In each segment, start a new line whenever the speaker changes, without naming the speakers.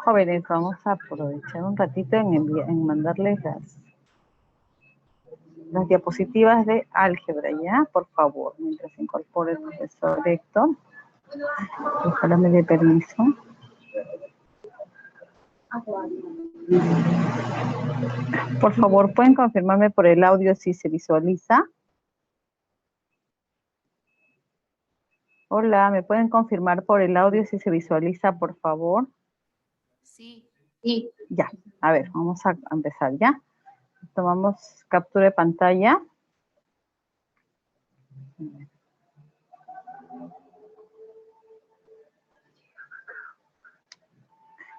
Jóvenes, vamos a aprovechar un ratito en mandarles las diapositivas de álgebra, ¿ya? Por favor, mientras se incorpore el profesor Héctor. Ojalá me dé permiso. Por favor, ¿pueden confirmarme por el audio si se visualiza? Hola, ¿me pueden confirmar por el audio si se visualiza, por favor?
Sí.
Sí. Ya, a ver, vamos a empezar, ¿ya? Tomamos captura de pantalla.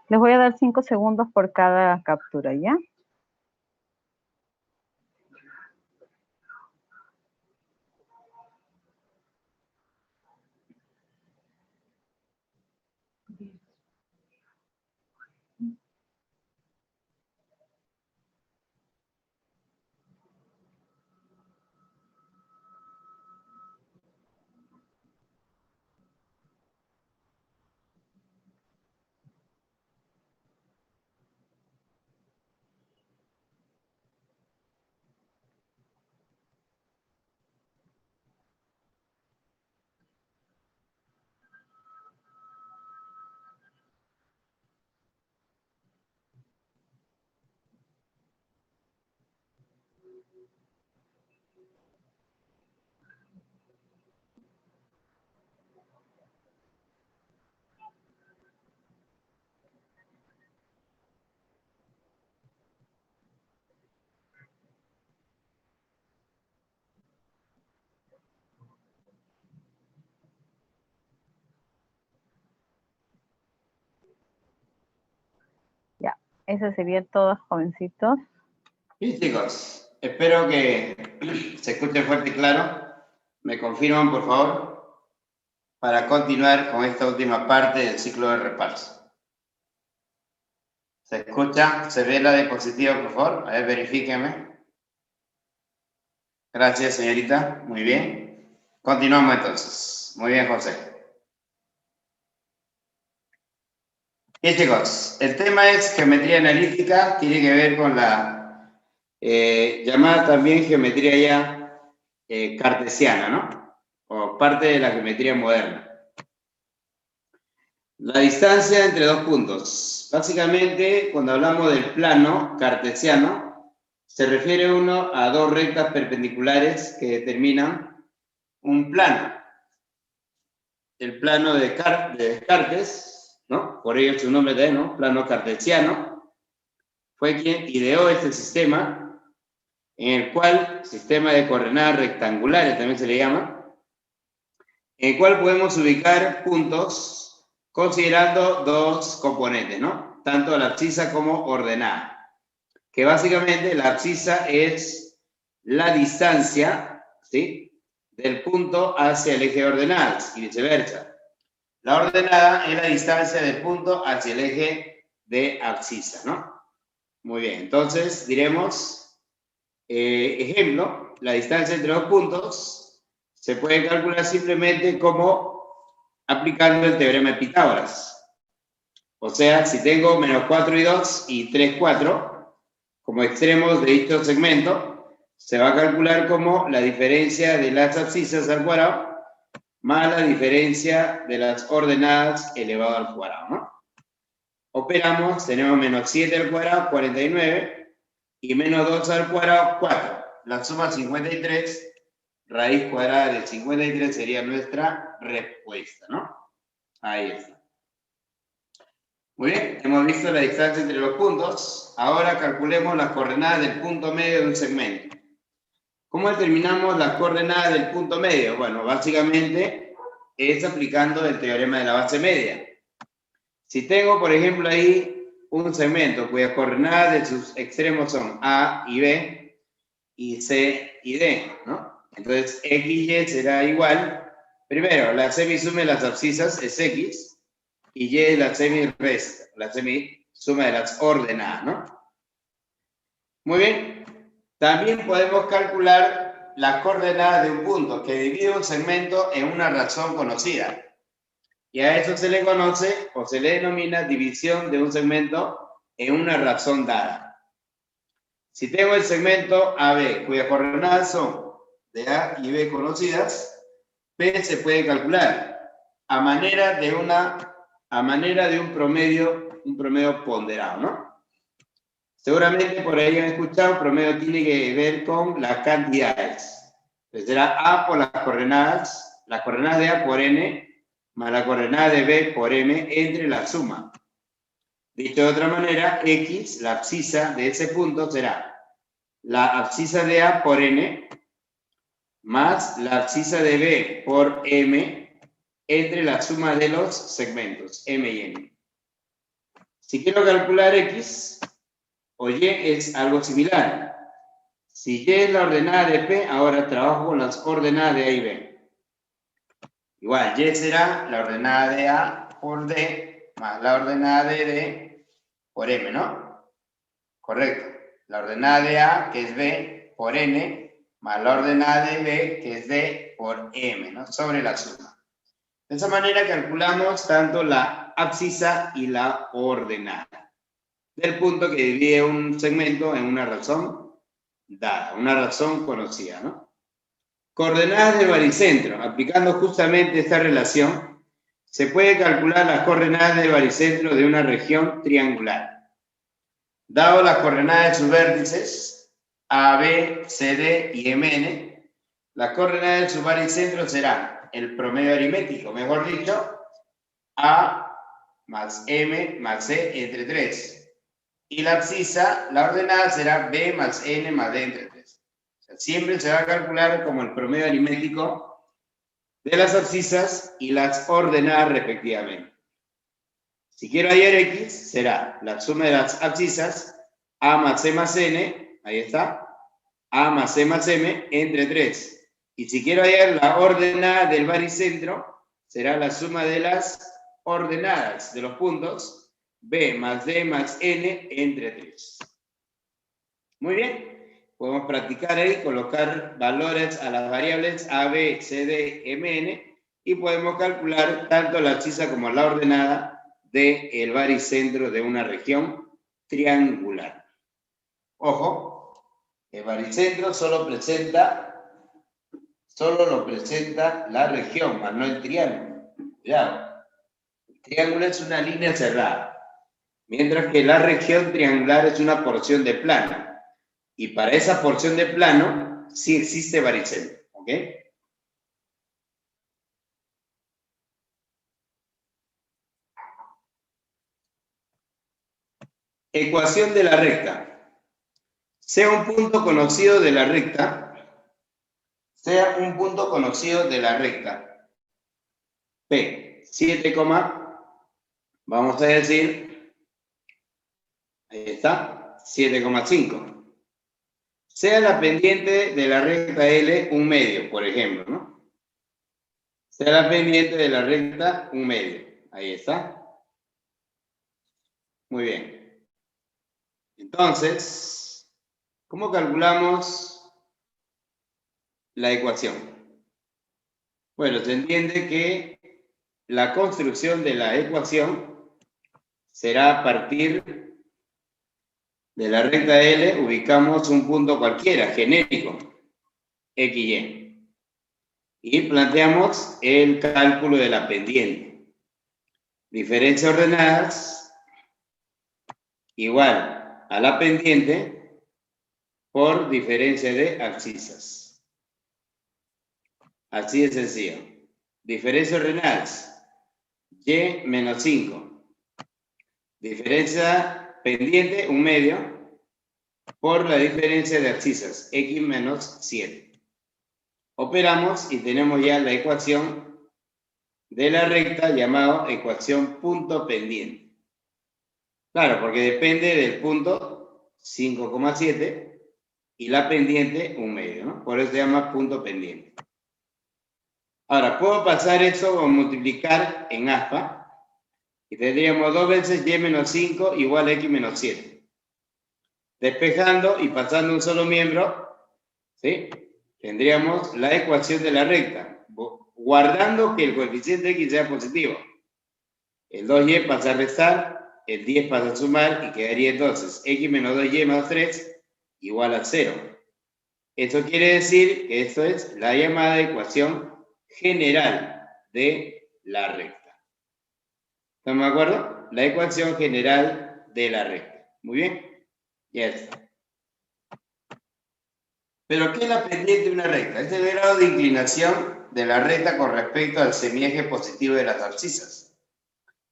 Les voy a dar 5 segundos por cada captura, ¿ya? Ya, eso sería todo, jovencitos.
Bien, chicos, espero que se escuche fuerte y claro. ¿Me confirman, por favor? Para continuar con esta última parte del ciclo de reparso. ¿Se escucha? ¿Se ve la diapositiva, por favor? A ver, verifíqueme. Gracias, señorita. Muy bien. Continuamos entonces. Muy bien, José. Bien, chicos, el tema es geometría analítica, tiene que ver con la llamada también geometría ya cartesiana, ¿no? O parte de la geometría moderna. La distancia entre dos puntos. Básicamente, cuando hablamos del plano cartesiano, se refiere uno a dos rectas perpendiculares que determinan un plano. El plano de Descartes, ¿no? Por ello su nombre también, ¿no? Plano cartesiano, fue quien ideó este sistema, en el cual, sistema de coordenadas rectangulares también se le llama, en el cual podemos ubicar puntos considerando dos componentes, ¿no? Tanto la abscisa como ordenada. Que básicamente la abscisa es la distancia, ¿sí?, del punto hacia el eje de ordenadas y viceversa. La ordenada es la distancia del punto hacia el eje de abscisa, ¿no? Muy bien, entonces diremos, ejemplo, la distancia entre dos puntos se puede calcular simplemente como aplicando el teorema de Pitágoras. O sea, si tengo menos 4 y 2 y 3, 4, como extremos de dicho segmento, se va a calcular como la diferencia de las abscisas al cuadrado más la diferencia de las ordenadas elevado al cuadrado, ¿no? Operamos, tenemos menos 7 al cuadrado, 49, y menos 2 al cuadrado, 4. La suma 53, raíz cuadrada de 53 sería nuestra respuesta, ¿no? Ahí está. Muy bien, hemos visto la distancia entre los puntos. Ahora calculemos las coordenadas del punto medio de un segmento. ¿Cómo determinamos las coordenadas del punto medio? Bueno, básicamente es aplicando el teorema de la base media. Si tengo, por ejemplo, ahí un segmento cuyas coordenadas de sus extremos son A y B, y C y D, ¿no? Entonces, X y Y será igual. Primero, la semisuma de las abscisas es X, y Y es la semiresta, la semisuma de las ordenadas, ¿no? Muy bien. También podemos calcular las coordenadas de un punto que divide un segmento en una razón conocida. Y a eso se le conoce o se le denomina división de un segmento en una razón dada. Si tengo el segmento AB, cuyas coordenadas son de A y B conocidas, P se puede calcular a manera de un promedio ponderado, ¿no? Seguramente por ahí han escuchado, promedio tiene que ver con las cantidades. Entonces será A por las coordenadas de A por N, más la coordenada de B por M, entre la suma. Dicho de otra manera, X, la abscisa de ese punto, será la abscisa de A por N, más la abscisa de B por M, entre la suma de los segmentos, M y N. Si quiero calcular X, o Y es algo similar. Si Y es la ordenada de P, ahora trabajo con las ordenadas de A y B. Igual, Y será la ordenada de A por D, más la ordenada de D por M, ¿no? Correcto. La ordenada de A, que es B, por N, más la ordenada de B, que es D, por M, ¿no? Sobre la suma. De esa manera calculamos tanto la abscisa y la ordenada del punto que divide un segmento en una razón dada, una razón conocida, ¿no? Coordenadas del baricentro. Aplicando justamente esta relación, se puede calcular las coordenadas del baricentro de una región triangular. Dado las coordenadas de sus vértices, A, B, C, D y MN, las coordenadas de su baricentro serán el promedio aritmético, mejor dicho, A más M más C entre 3. Y la abscisa, la ordenada será B más N más D entre 3. O sea, siempre se va a calcular como el promedio aritmético de las abscisas y las ordenadas respectivamente. Si quiero hallar X, será la suma de las abscisas A más C más N, ahí está, A más C más M entre 3. Y si quiero hallar la ordenada del baricentro, será la suma de las ordenadas de los puntos B más D más N entre 3. Muy bien. Podemos practicar ahí, colocar valores a las variables A, B, C, D, M, N y podemos calcular tanto la abscisa como la ordenada del baricentro de una región triangular. Ojo, el baricentro solo lo presenta la región, más no el triángulo. Cuidado. El triángulo es una línea cerrada. Mientras que la región triangular es una porción de plano. Y para esa porción de plano, sí existe baricentro. ¿Ok? Ecuación de la recta. Sea un punto conocido de la recta. P, 7, vamos a decir, ahí está, 7,5. Sea la pendiente de la recta L un medio, por ejemplo, ¿no? Sea la pendiente de la recta un medio. Ahí está. Muy bien. Entonces, ¿cómo calculamos la ecuación? Bueno, se entiende que la construcción de la ecuación será a partir de la recta L, ubicamos un punto cualquiera, genérico, XY. Y planteamos el cálculo de la pendiente. Diferencia ordenadas igual a la pendiente por diferencia de abscisas. Así de sencillo. Diferencia ordenadas, Y menos 5. Diferencia pendiente, un medio, por la diferencia de abscisas, X menos 7. Operamos y tenemos ya la ecuación de la recta llamada ecuación punto pendiente. Claro, porque depende del punto 5,7 y la pendiente un medio, ¿no? Por eso se llama punto pendiente. Ahora, puedo pasar eso o multiplicar en aspa y tendríamos 2 veces y menos 5 igual a x menos 7. Despejando y pasando un solo miembro, ¿sí? Tendríamos la ecuación de la recta, guardando que el coeficiente x sea positivo. El 2y pasa a restar, el 10 pasa a sumar y quedaría entonces x menos 2y más 3 igual a 0. Esto quiere decir que esto es la llamada ecuación general de la recta. ¿Estamos de acuerdo? La ecuación general de la recta. Muy bien. Ya está. ¿Pero qué es la pendiente de una recta? Es el grado de inclinación de la recta con respecto al semieje positivo de las abscisas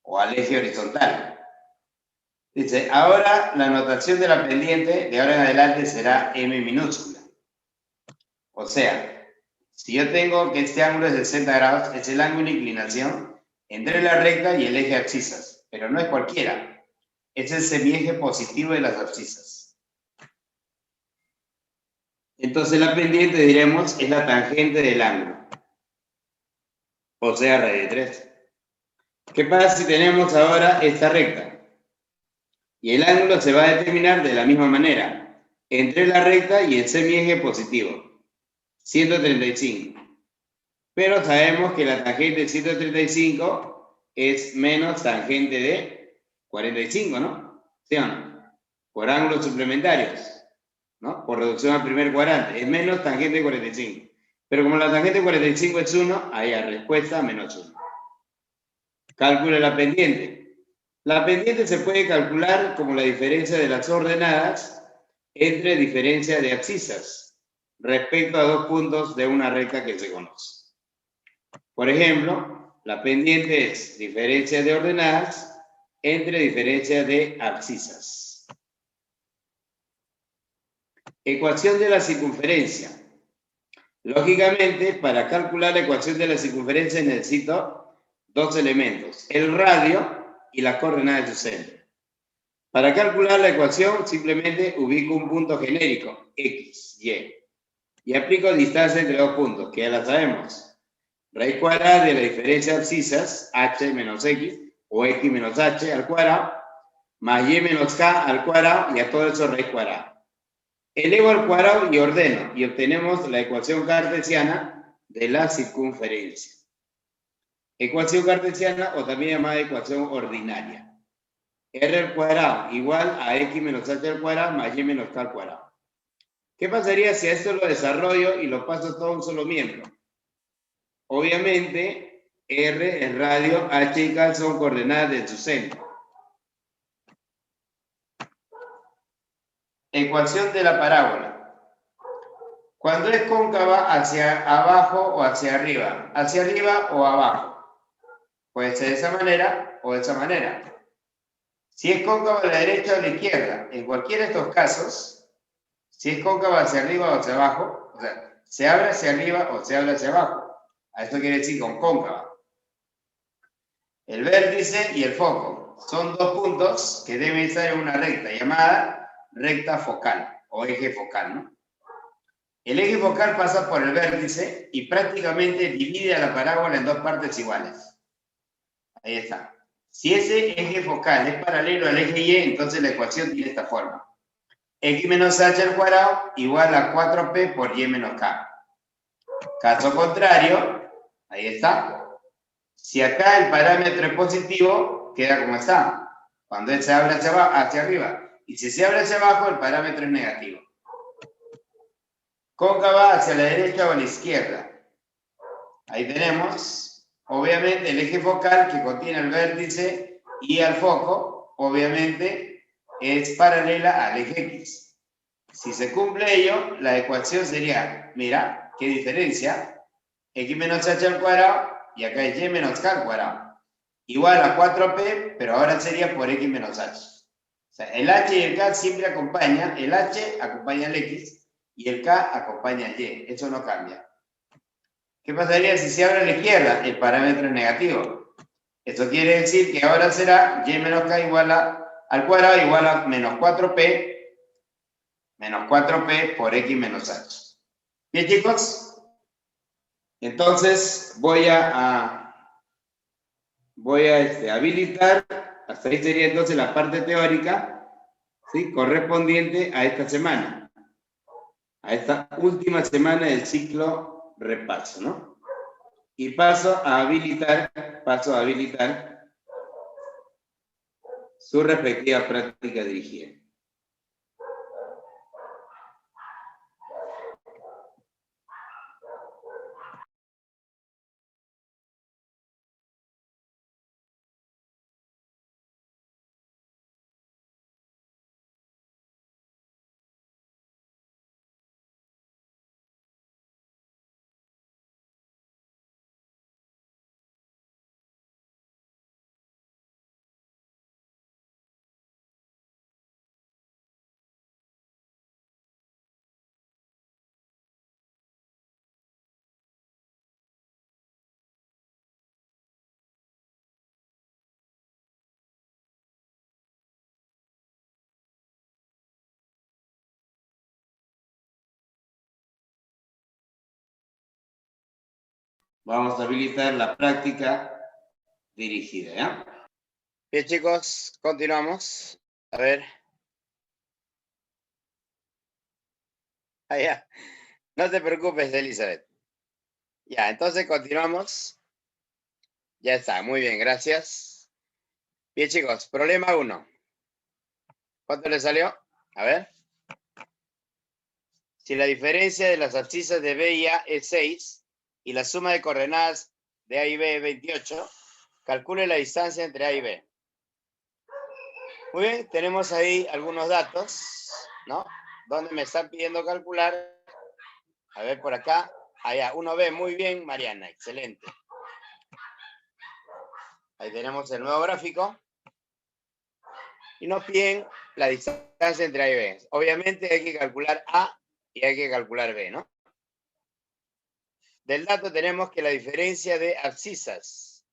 o al eje horizontal. Dice, ahora la notación de la pendiente de ahora en adelante será m minúscula. O sea, si yo tengo que este ángulo es de 60 grados, es el ángulo de inclinación entre la recta y el eje abscisas, pero no es cualquiera, es el semieje positivo de las abscisas. Entonces la pendiente, diremos, es la tangente del ángulo, o sea, raíz de 3. ¿Qué pasa si tenemos ahora esta recta? Y el ángulo se va a determinar de la misma manera, entre la recta y el semieje positivo, 135. Pero sabemos que la tangente de 135 es menos tangente de 45, ¿no? ¿Sí o no? Por ángulos suplementarios, ¿no? Por reducción al primer cuadrante. Es menos tangente de 45. Pero como la tangente de 45 es 1, ahí la respuesta menos 1. Calcula la pendiente. La pendiente se puede calcular como la diferencia de las ordenadas entre diferencia de abscisas respecto a dos puntos de una recta que se conoce. Por ejemplo, la pendiente es diferencia de ordenadas entre diferencia de abscisas. Ecuación de la circunferencia. Lógicamente, para calcular la ecuación de la circunferencia necesito dos elementos, el radio y la coordenada de su centro. Para calcular la ecuación, simplemente ubico un punto genérico, x, y aplico distancia entre dos puntos, que ya la sabemos. Raíz cuadrada de la diferencia de abscisas, h menos x, o x menos h al cuadrado, más y menos k al cuadrado, y a todo eso raíz cuadrada. Elevo al cuadrado y ordeno, y obtenemos la ecuación cartesiana de la circunferencia. Ecuación cartesiana, o también llamada ecuación ordinaria. R al cuadrado igual a x menos h al cuadrado más y menos k al cuadrado. ¿Qué pasaría si a esto lo desarrollo y lo paso todo a un solo miembro? Obviamente, R es radio, H y K son coordenadas de su centro. Ecuación de la parábola. Cuando es cóncava, hacia abajo o hacia arriba o abajo. Puede ser de esa manera o de esa manera. Si es cóncava a la derecha o a la izquierda, en cualquiera de estos casos, si es cóncava hacia arriba o hacia abajo, o sea, se abre hacia arriba o se abre hacia abajo. A esto quiere decir con cóncava. El vértice y el foco son dos puntos que deben estar en una recta llamada recta focal o eje focal, ¿no? El eje focal pasa por el vértice y prácticamente divide a la parábola en dos partes iguales. Ahí está. Si ese eje focal es paralelo al eje Y, entonces la ecuación tiene esta forma. X menos h al cuadrado igual a 4p por y menos k. Caso contrario, ahí está. Si acá el parámetro es positivo, queda como está. Cuando él se abre hacia arriba. Y si se abre hacia abajo, el parámetro es negativo. Cóncava hacia la derecha o a la izquierda. Ahí tenemos, obviamente, el eje focal que contiene el vértice y al foco, obviamente, es paralela al eje X. Si se cumple ello, la ecuación sería, mira, qué diferencia, x menos h al cuadrado, y acá es y menos k al cuadrado, igual a 4p, pero ahora sería por x menos h. O sea, el h y el k siempre acompañan, el h acompaña al x, y el k acompaña al y, eso no cambia. ¿Qué pasaría si se abre a la izquierda? El parámetro es negativo. Esto quiere decir que ahora será y menos k igual al cuadrado igual a menos 4p por x menos h. Bien, chicos. Entonces voy a habilitar, hasta ahí sería entonces la parte teórica, ¿sí? Correspondiente a esta semana, a esta última semana del ciclo repaso, ¿no? Y paso a habilitar su respectiva práctica dirigida. Vamos a habilitar la práctica dirigida, ¿ya? Bien, chicos, continuamos. A ver. Ya. No te preocupes, Elizabeth. Ya, entonces continuamos. Ya está, muy bien, gracias. Bien, chicos, problema 1. ¿Cuánto le salió? A ver. Si la diferencia de las abscisas de B y A es 6 y la suma de coordenadas de A y B es 28, calcule la distancia entre A y B. Muy bien, tenemos ahí algunos datos, ¿no? Donde me están pidiendo calcular. A ver, por acá. Allá, 1B, muy bien, Mariana, excelente. Ahí tenemos el nuevo gráfico. Y nos piden la distancia entre A y B. Obviamente hay que calcular A y hay que calcular B, ¿no? Del dato tenemos que la diferencia de abscisas,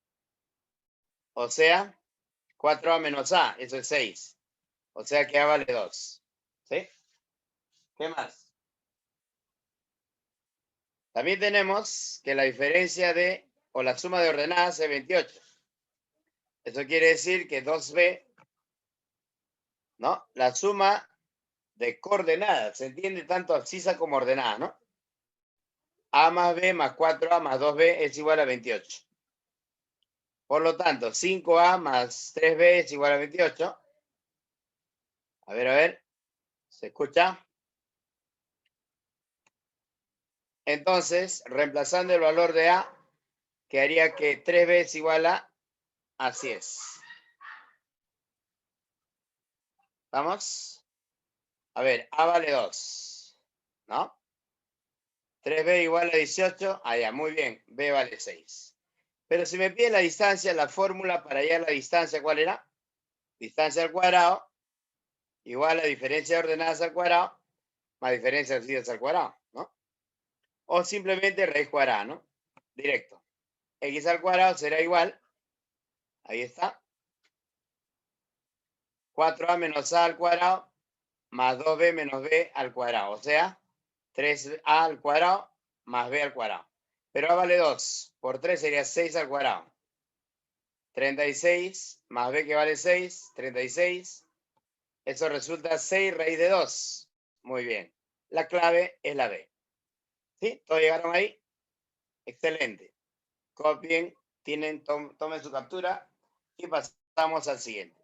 o sea, 4A menos A, eso es 6. O sea que A vale 2. ¿Sí? ¿Qué más? También tenemos que la diferencia de, o la suma de ordenadas es 28. Eso quiere decir que 2B, ¿no? La suma de coordenadas, se entiende tanto abscisa como ordenada, ¿no? A más B más 4A más 2B es igual a 28. Por lo tanto, 5A más 3B es igual a 28. A ver. ¿Se escucha? Entonces, reemplazando el valor de A, quedaría que 3B es igual a, así es. ¿Vamos? A ver, A vale 2, ¿no? 3B igual a 18, allá, muy bien, B vale 6. Pero si me pide la distancia, la fórmula para hallar la distancia, ¿cuál era? Distancia al cuadrado igual a diferencia de ordenadas al cuadrado más diferencia de abscisas al cuadrado, ¿no? O simplemente raíz cuadrada, ¿no? Directo. X al cuadrado será igual, ahí está, 4A menos A al cuadrado más 2B menos B al cuadrado, o sea, 3A al cuadrado más B al cuadrado. Pero A vale 2, por 3 sería 6 al cuadrado. 36 más B que vale 6, 36. Eso resulta 6 raíz de 2. Muy bien. La clave es la B. ¿Sí? ¿Todos llegaron ahí? Excelente. Copien, tomen su captura y pasamos al siguiente.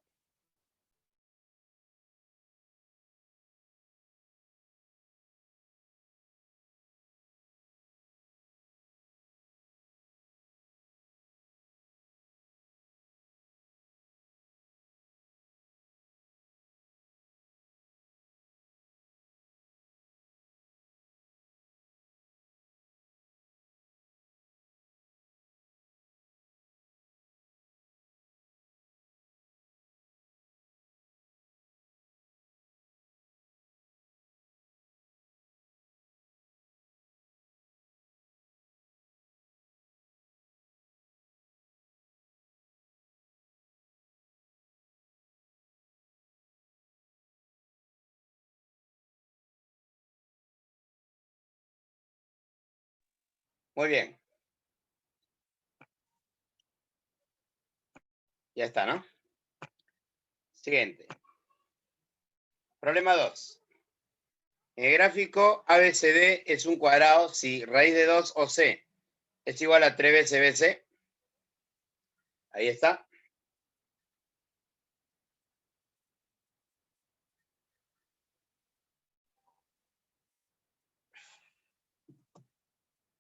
Muy bien. Ya está, ¿no? Siguiente. Problema 2. En el gráfico ABCD es un cuadrado si raíz de 2 o C es igual a 3 veces BC. Ahí está.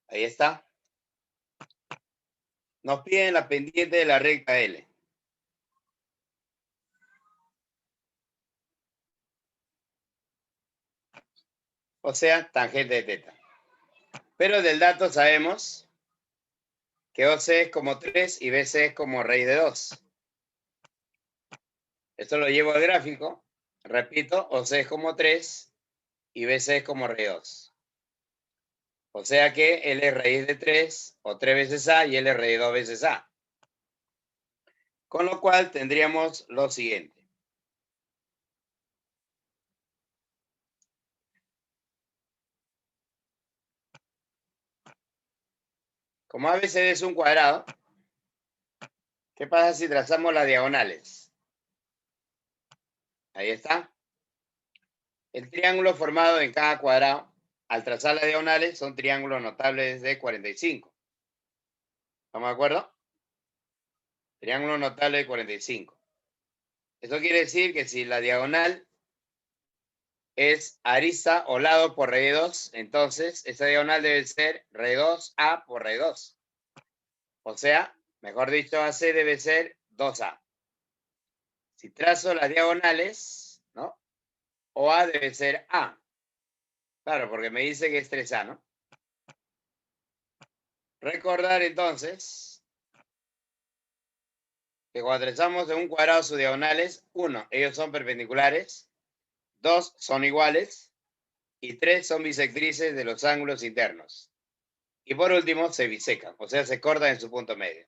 Ahí está. Nos piden la pendiente de la recta L. O sea, tangente de teta. Pero del dato sabemos que OC es como 3 y BC es como raíz de 2. Esto lo llevo al gráfico. Repito, OC es como 3 y BC es como raíz de 2. O sea que L es raíz de 3 o 3 veces A y L es raíz de 2 veces A. Con lo cual tendríamos lo siguiente. Como ABCD es un cuadrado, ¿qué pasa si trazamos las diagonales? Ahí está. El triángulo formado en cada cuadrado, al trazar las diagonales, son triángulos notables de 45. ¿Estamos de acuerdo? Triángulo notable de 45. Eso quiere decir que si la diagonal es arista o lado por raíz de 2, entonces esa diagonal debe ser raíz 2A por raíz 2. O sea, mejor dicho, AC debe ser 2A. Si trazo las diagonales, ¿no? OA debe ser A. Claro, porque me dice que es 3A, ¿no? Recordar entonces que cuando trazamos de un cuadrado sus diagonales, 1, ellos son perpendiculares, 2, son iguales, y 3 son bisectrices de los ángulos internos. Y por último, se bisecan, o sea, se cortan en su punto medio.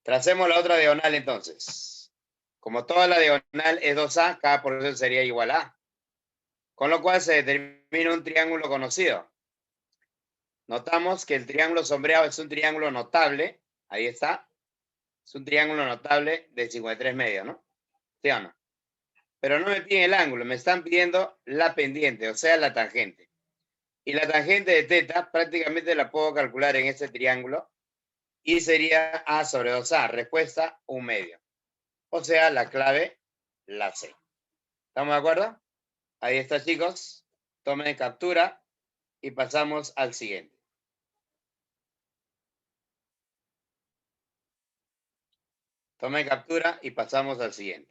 Tracemos la otra diagonal entonces. Como toda la diagonal es 2A, cada porción sería igual a A. Con lo cual se determina un triángulo conocido. Notamos que el triángulo sombreado es un triángulo notable. Ahí está. Es un triángulo notable de 53 medios, ¿no? ¿Sí o no? Pero no me piden el ángulo, me están pidiendo la pendiente, o sea, la tangente. Y la tangente de teta prácticamente la puedo calcular en este triángulo y sería A sobre 2A. Respuesta, 1 medio. O sea, la clave, la C. ¿Estamos de acuerdo? Ahí está, chicos. Tomen captura y pasamos al siguiente. Tomen captura y pasamos al siguiente.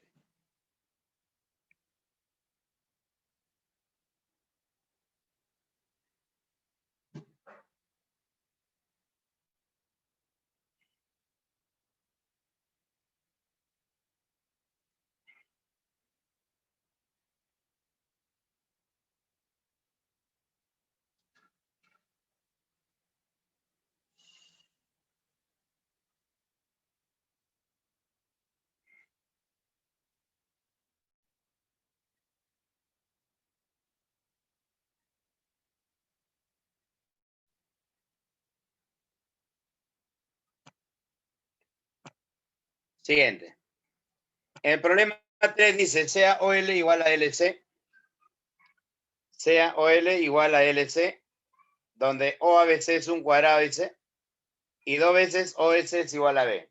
Siguiente. En el problema 3 dice, sea OL igual a LC, sea OL igual a LC, donde OABC es un cuadrado, dice, y 2 veces OS es igual a B.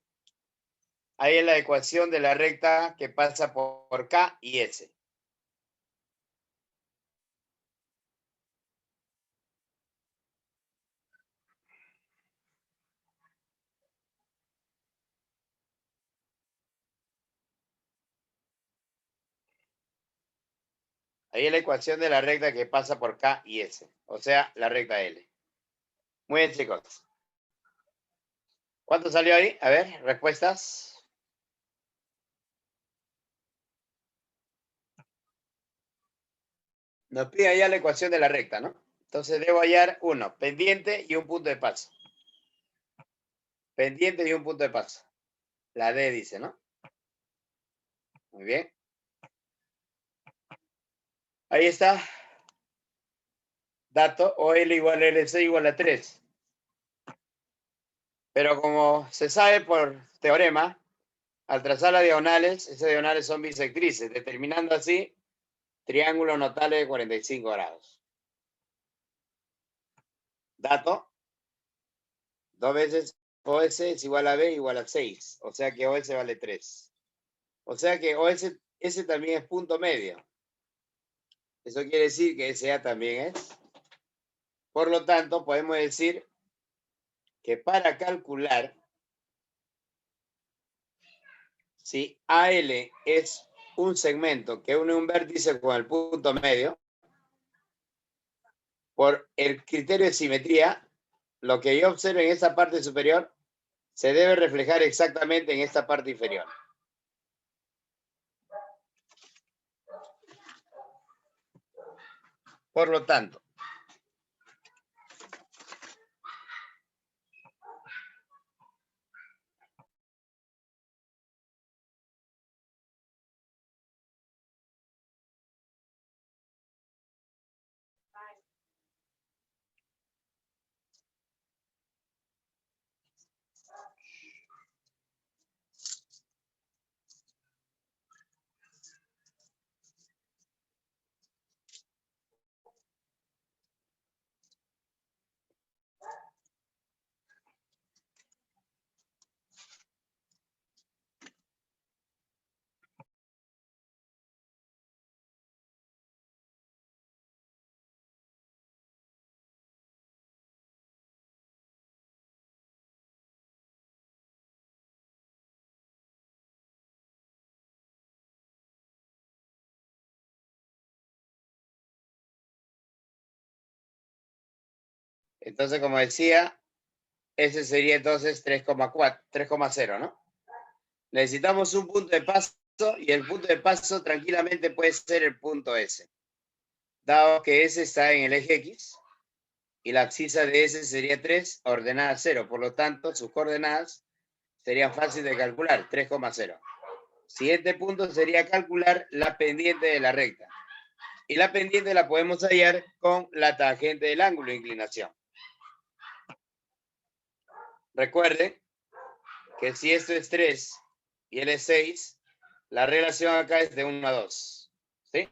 Ahí es la ecuación de la recta que pasa por K y S. Ahí es la ecuación de la recta que pasa por K y S, o sea, la recta L. Muy bien, chicos. ¿Cuánto salió ahí? A ver, respuestas. Nos pide allá la ecuación de la recta, ¿no? Entonces debo hallar uno, pendiente y un punto de paso. Pendiente y un punto de paso. La D dice, ¿no? Muy bien. Ahí está. Dato, OL igual a LC igual a 3. Pero como se sabe por teorema, al trazar las diagonales, esas diagonales son bisectrices, determinando así triángulo notable de 45 grados. Dato, 2 veces OS es igual a B igual a 6. O sea que OS vale 3. O sea que OS, ese también es punto medio. Eso quiere decir que SA también es. Por lo tanto, podemos decir que para calcular si AL es un segmento que une un vértice con el punto medio, por el criterio de simetría, lo que yo observo en esta parte superior se debe reflejar exactamente en esta parte inferior. Por lo tanto, como decía, ese sería entonces 3,4, 3,0, ¿no? Necesitamos un punto de paso y el punto de paso tranquilamente puede ser el punto S. Dado que S está en el eje X y la abscisa de S sería 3, ordenada 0. Por lo tanto, sus coordenadas serían fáciles de calcular, 3,0. Siguiente punto sería calcular la pendiente de la recta. Y la pendiente la podemos hallar con la tangente del ángulo de inclinación. Recuerden que si esto es 3 y él es 6, la relación acá es de 1 a 2. ¿Sí?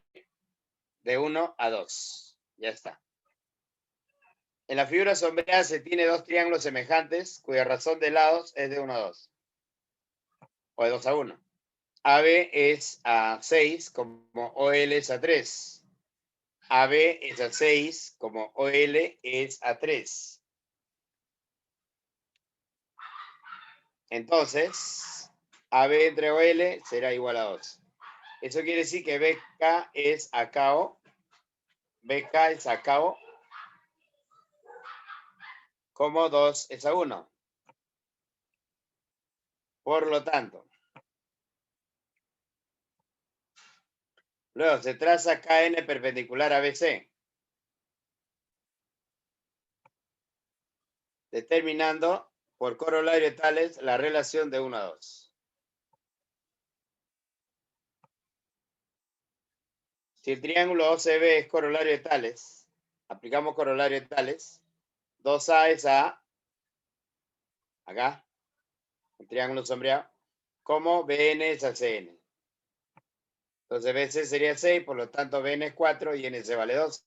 De 1 a 2. Ya está. En la figura sombreada se tiene dos triángulos semejantes cuya razón de lados es de 1 a 2. O de 2 a 1. AB es a 6 como OL es a 3. AB es a 6 como OL es a 3. Entonces, AB entre OL será igual a 2. Eso quiere decir que BK es a KO. BK es a KO como 2 es a 1. Por lo tanto, luego se traza KN perpendicular a BC, determinando por corolario tales la relación de 1 a 2. Si el triángulo OCB es corolario de tales, aplicamos corolario de tales, 2A es a, acá, el triángulo sombreado, como BN es a CN. Entonces BC sería 6, por lo tanto BN es 4 y NC vale 2.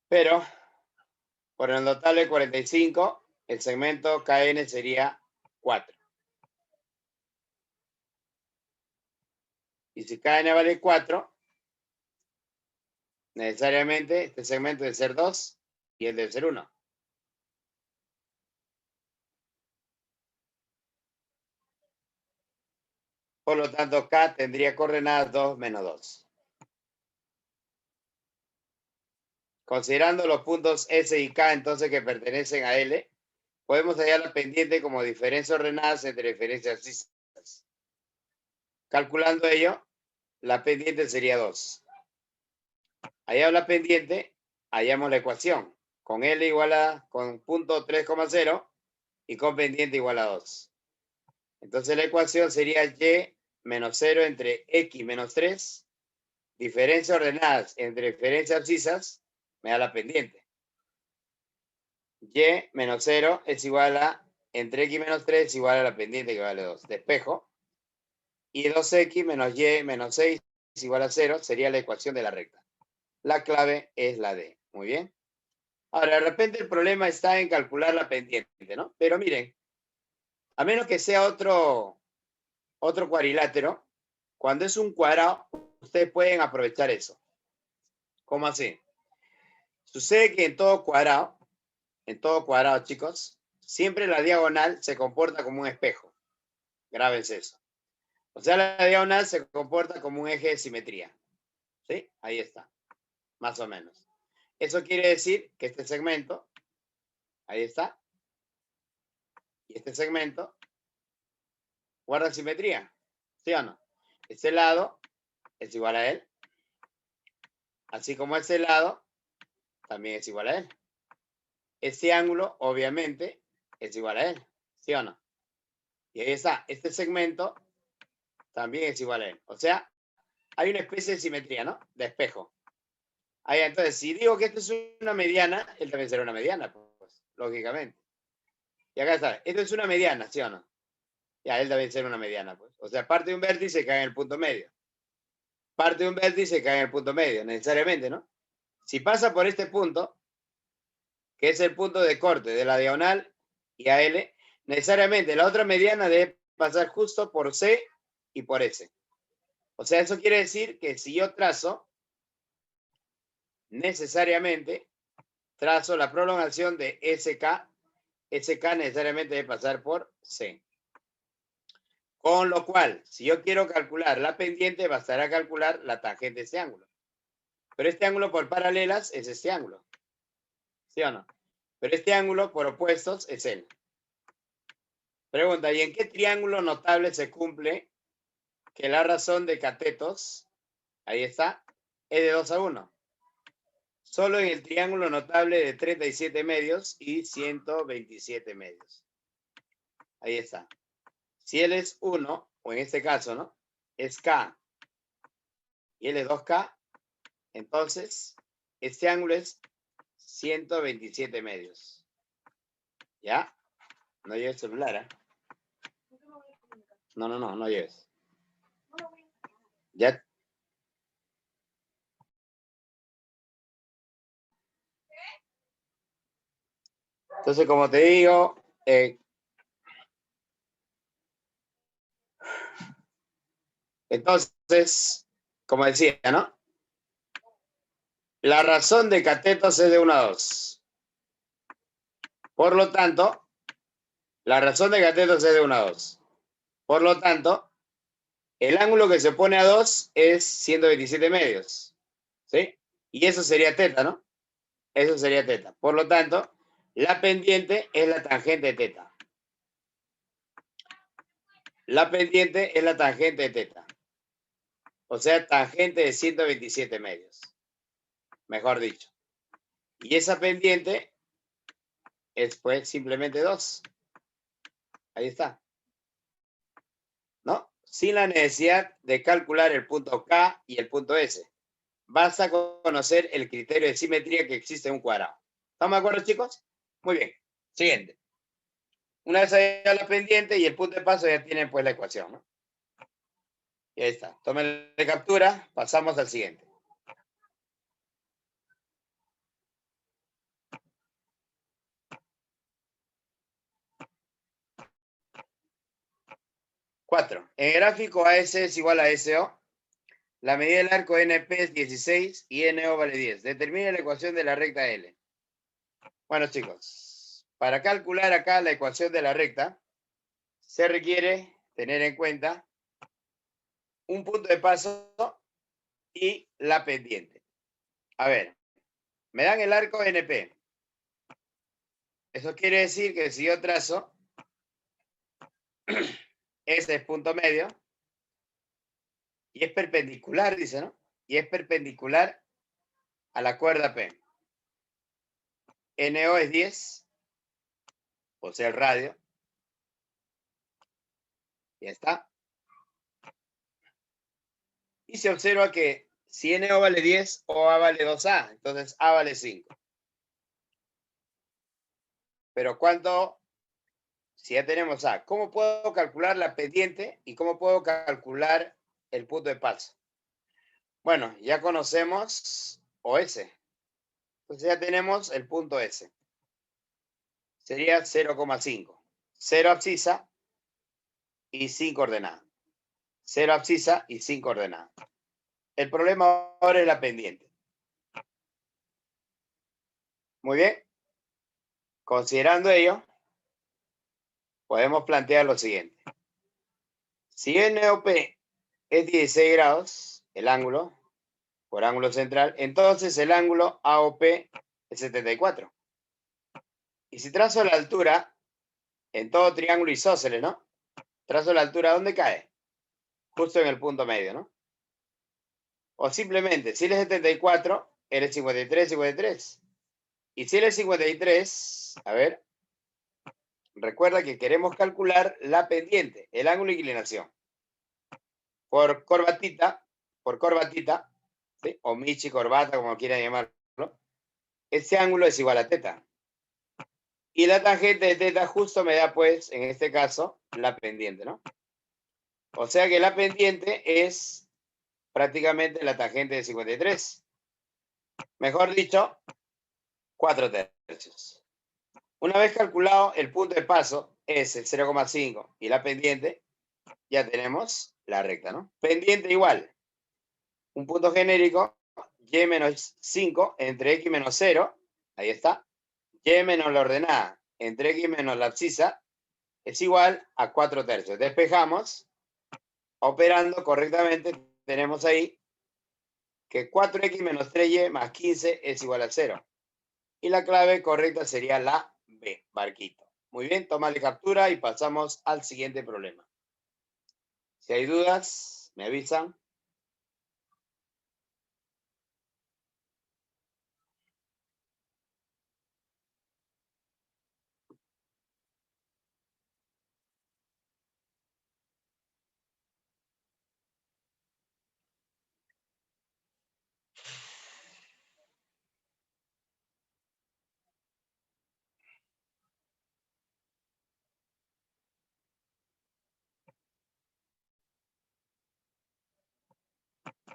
Pero, por el notable 45, el segmento KN sería 4. Y si KN vale 4, necesariamente este segmento debe ser 2 y el debe ser 1. Por lo tanto, K tendría coordenadas 2 menos 2. Considerando los puntos S y K entonces que pertenecen a L, podemos hallar la pendiente como diferencias ordenadas entre diferencias abscisas. Calculando ello, la pendiente sería 2. Hallamos la pendiente, hallamos la ecuación. Con L igual a, con punto 3,0 y con pendiente igual a 2. Entonces la ecuación sería Y menos 0 entre X menos 3, diferencias ordenadas entre diferencias abscisas, me da la pendiente. Y menos 0 es igual a, entre X menos 3 es igual a la pendiente que vale 2. Despejo. Y 2X menos Y menos 6 es igual a 0, sería la ecuación de la recta. La clave es la D. Muy bien. Ahora, de repente el problema está en calcular la pendiente, ¿no? Pero miren, a menos que sea otro cuadrilátero, cuando es un cuadrado, ustedes pueden aprovechar eso. ¿Cómo así? Sucede que en todo cuadrado, chicos, siempre la diagonal se comporta como un espejo. Grábense eso. O sea, la diagonal se comporta como un eje de simetría. ¿Sí? Ahí está. Más o menos. Eso quiere decir que este segmento, ahí está, y este segmento guarda simetría. ¿Sí o no? Este lado es igual a él. Así como este lado también es igual a él. Este ángulo, obviamente, es igual a él. ¿Sí o no? Y ahí está. Este segmento también es igual a él. O sea, hay una especie de simetría, ¿no? De espejo. Ahí, entonces, si digo que esto es una mediana, él también será una mediana, pues, lógicamente. Y acá está. Esto es una mediana, ¿sí o no? Ya, él también será una mediana, pues. O sea, parte de un vértice cae en el punto medio. Parte de un vértice cae en el punto medio, necesariamente, ¿no? Si pasa por este punto, que es el punto de corte de la diagonal y a L, necesariamente la otra mediana debe pasar justo por C y por S. O sea, eso quiere decir que si yo trazo, necesariamente trazo la prolongación de SK, SK necesariamente debe pasar por C. Con lo cual, si yo quiero calcular la pendiente, bastará calcular la tangente de este ángulo. Pero este ángulo por paralelas es este ángulo. ¿Sí o no? Pero este ángulo por opuestos es él. Pregunta, ¿y en qué triángulo notable se cumple que la razón de catetos, ahí está, es de 2 a 1? Solo en el triángulo notable de 37 medios y 127 medios. Ahí está. Si él es 1, o en este caso, ¿no? Es K y él es 2K, entonces este ángulo es 127 medios. ¿Ya? No lleves el celular, ¿eh? No lleves. Ya. Entonces, como te digo, entonces, como decía, ¿no? La razón de catetos es de 1 a 2. Por lo tanto, la razón de catetos es de 1 a 2. Por lo tanto, el ángulo que se opone a 2 es 127 medios. ¿Sí? Y eso sería teta, ¿no? Eso sería teta. Por lo tanto, la pendiente es la tangente de teta. La pendiente es la tangente de teta. O sea, tangente de 127 medios. Mejor dicho. Y esa pendiente es pues simplemente 2. Ahí está. ¿No? Sin la necesidad de calcular el punto K y el punto S. Basta conocer el criterio de simetría que existe en un cuadrado. ¿Estamos de acuerdo, chicos? Muy bien. Siguiente. Una vez haya la pendiente y el punto de paso, ya tienen pues la ecuación, ¿no? Y ahí está. Tomen de captura. Pasamos al siguiente. Cuatro. En el gráfico AS es igual a SO. La medida del arco NP es 16 y NO vale 10. Determine la ecuación de la recta L. Bueno, chicos, para calcular acá la ecuación de la recta, se requiere tener en cuenta un punto de paso y la pendiente. A ver, me dan el arco NP. Eso quiere decir que si yo trazo este punto medio, y es perpendicular, dice, ¿no? Y es perpendicular a la cuerda P. NO es 10, o sea, el radio. Ya está. Y se observa que si NO vale 10, OA vale 2A. Entonces, A vale 5. Pero ¿cuánto? Si ya tenemos A, ¿cómo puedo calcular la pendiente y cómo puedo calcular el punto de paso? Bueno, ya conocemos OS. Entonces ya tenemos el punto S. Sería 0,5. 0 abscisa y 5 ordenada. 0 abscisa y 5 ordenada. El problema ahora es la pendiente. Muy bien. Considerando ello, podemos plantear lo siguiente. Si NOP es 16 grados, el ángulo, por ángulo central, entonces el ángulo AOP es 74. Y si trazo la altura, en todo triángulo isósceles, ¿no? Trazo la altura, ¿dónde cae? Justo en el punto medio, ¿no? O simplemente, si él es 74, él es 53, 53. Y si él es 53, a ver, recuerda que queremos calcular la pendiente, el ángulo de inclinación. Por corbatita, ¿sí? O michi, corbata, como quieran llamarlo, ese ángulo es igual a teta. Y la tangente de teta justo me da, pues, en este caso, la pendiente, ¿no? O sea que la pendiente es prácticamente la tangente de 53. Mejor dicho, 4/3. Una vez calculado el punto de paso, S 0,5 y la pendiente, ya tenemos la recta, ¿no? Pendiente igual. Un punto genérico, y menos 5 entre x menos 0, ahí está, y menos la ordenada entre x menos la abscisa, es igual a 4/3. Despejamos, operando correctamente, tenemos ahí que 4x menos 3y más 15 es igual a 0. Y la clave correcta sería la B, barquito. Muy bien, tómale captura y pasamos al siguiente problema. Si hay dudas, me avisan.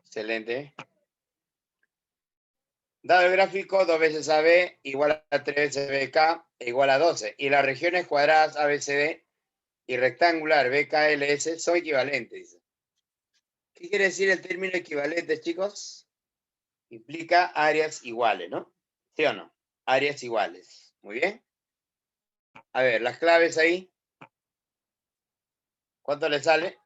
Excelente. Dado el gráfico, 2 veces AB igual a 3 veces BK igual a 12. Y las regiones cuadradas ABCD y rectangular BKLS son equivalentes, dice. ¿Qué quiere decir el término equivalente, chicos? Implica áreas iguales, ¿no? ¿Sí o no? Áreas iguales. Muy bien. A ver, las claves ahí. ¿Cuánto le sale?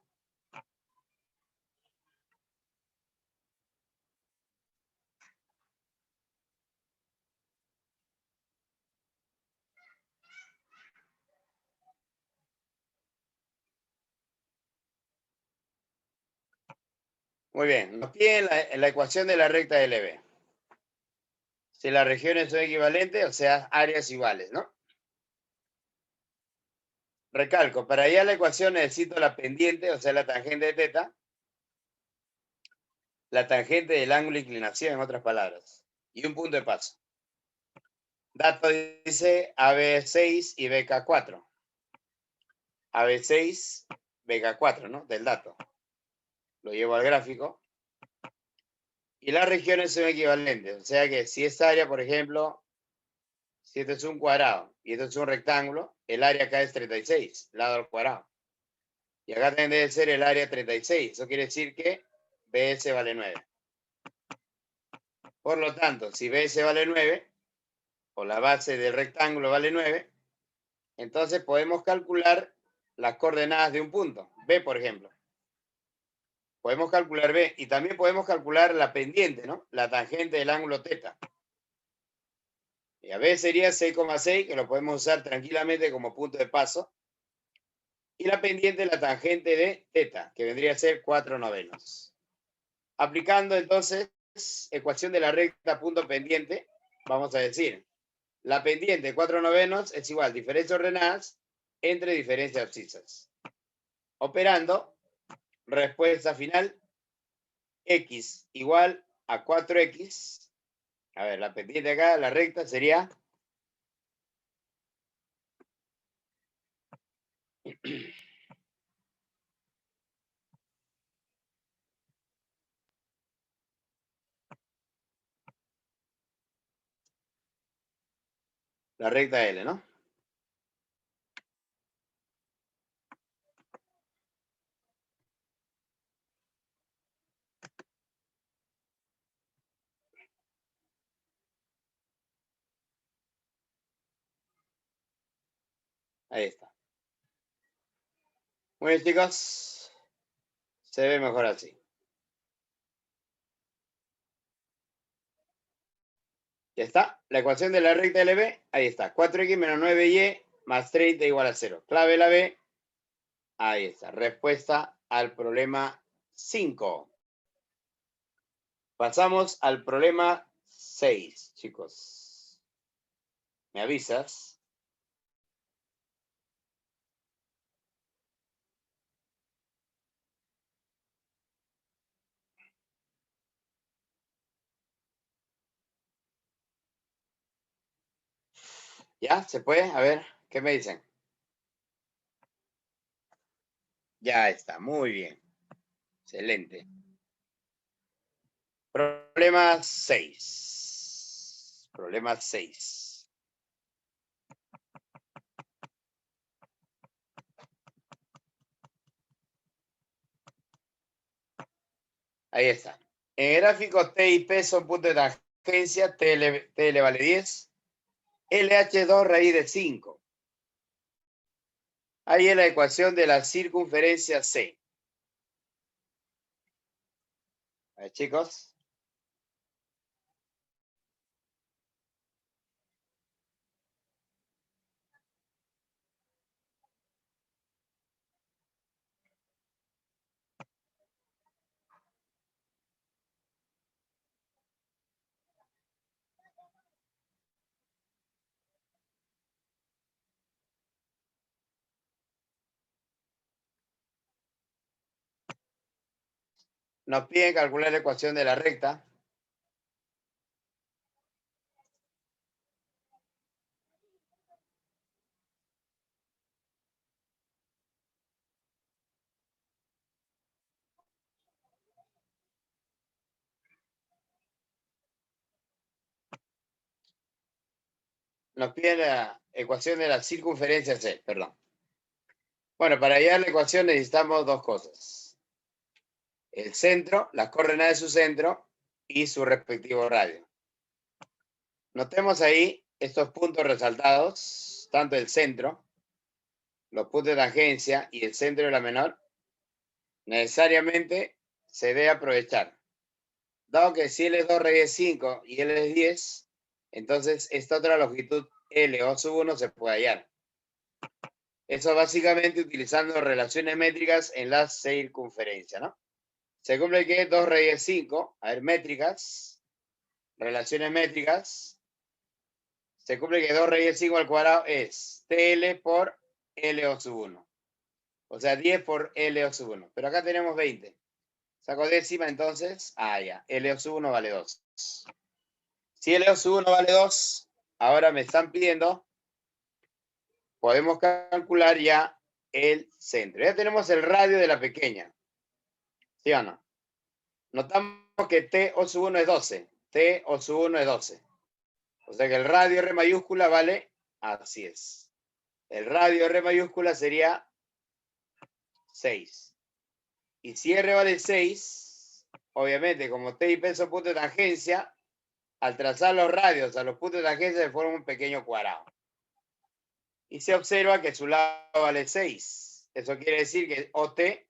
Muy bien. Nos piden la ecuación de la recta LB. Si las regiones son equivalentes, o sea, áreas iguales, ¿no? Recalco, para allá la ecuación necesito la pendiente, o sea, la tangente de teta, la tangente del ángulo de inclinación, en otras palabras, y un punto de paso. Dato dice AB6 y BK4. AB6, BK4, ¿no? Del dato. Lo llevo al gráfico. Y las regiones son equivalentes, o sea que si esta área, por ejemplo, si esto es un cuadrado y esto es un rectángulo, el área acá es 36, lado al cuadrado. Y acá también debe ser el área 36. Eso quiere decir que BS vale 9. Por lo tanto, si BS vale 9, o la base del rectángulo vale 9, entonces podemos calcular las coordenadas de un punto. B, por ejemplo. Podemos calcular B y también podemos calcular la pendiente, ¿no? La tangente del ángulo teta. Y a B sería 6,6, que lo podemos usar tranquilamente como punto de paso. Y la pendiente, la tangente de teta, que vendría a ser 4/9. Aplicando entonces ecuación de la recta punto pendiente, vamos a decir, la pendiente 4/9 es igual a diferencias ordenadas entre diferencias abscisas. Operando, respuesta final, x igual a 4x. A ver, la pendiente acá, la recta sería la recta L, ¿no? Ahí está. Muy bien, chicos. Se ve mejor así. Ya está. La ecuación de la recta LB, ahí está. 4x menos 9y más 30 igual a 0. Clave la B. Ahí está. Respuesta al problema 5. Pasamos al problema 6, chicos. ¿Me avisas? ¿Ya? ¿Se puede? A ver, ¿qué me dicen? Ya está, muy bien. Excelente. Problema 6. Problema 6. Ahí está. En el gráfico T y P son puntos de tangencia, T le vale 10, LH2 raíz de 5. Ahí es la ecuación de la circunferencia C. A ver, chicos. Nos piden calcular la ecuación de la recta. Nos piden la ecuación de la circunferencia C, perdón. Bueno, para hallar la ecuación necesitamos dos cosas. El centro, las coordenadas de su centro y su respectivo radio. Notemos ahí estos puntos resaltados, tanto el centro, los puntos de tangencia y el centro de la menor, necesariamente se debe aprovechar. Dado que si L es 2 raíz de 5 y L es 10, entonces esta otra longitud L o sub 1 se puede hallar. Eso básicamente utilizando relaciones métricas en la circunferencia, ¿no? Se cumple que 2 raíz de 5, a ver, métricas, relaciones métricas, se cumple que 2 raíz de 5 al cuadrado es TL por LO sub 1. O sea, 10 por LO sub 1. Pero acá tenemos 20. Saco décima, entonces, ya, LO sub 1 vale 2. Si LO sub 1 vale 2, ahora me están pidiendo, podemos calcular ya el centro. Ya tenemos el radio de la pequeña. ¿Sí o no? Notamos que T O sub 1 es 12. T O sub 1 es 12. O sea que el radio R mayúscula vale, así es. El radio R mayúscula sería 6. Y si R vale 6, obviamente, como T y P son puntos de tangencia, al trazar los radios a los puntos de tangencia se forma un pequeño cuadrado. Y se observa que su lado vale 6. Eso quiere decir que OT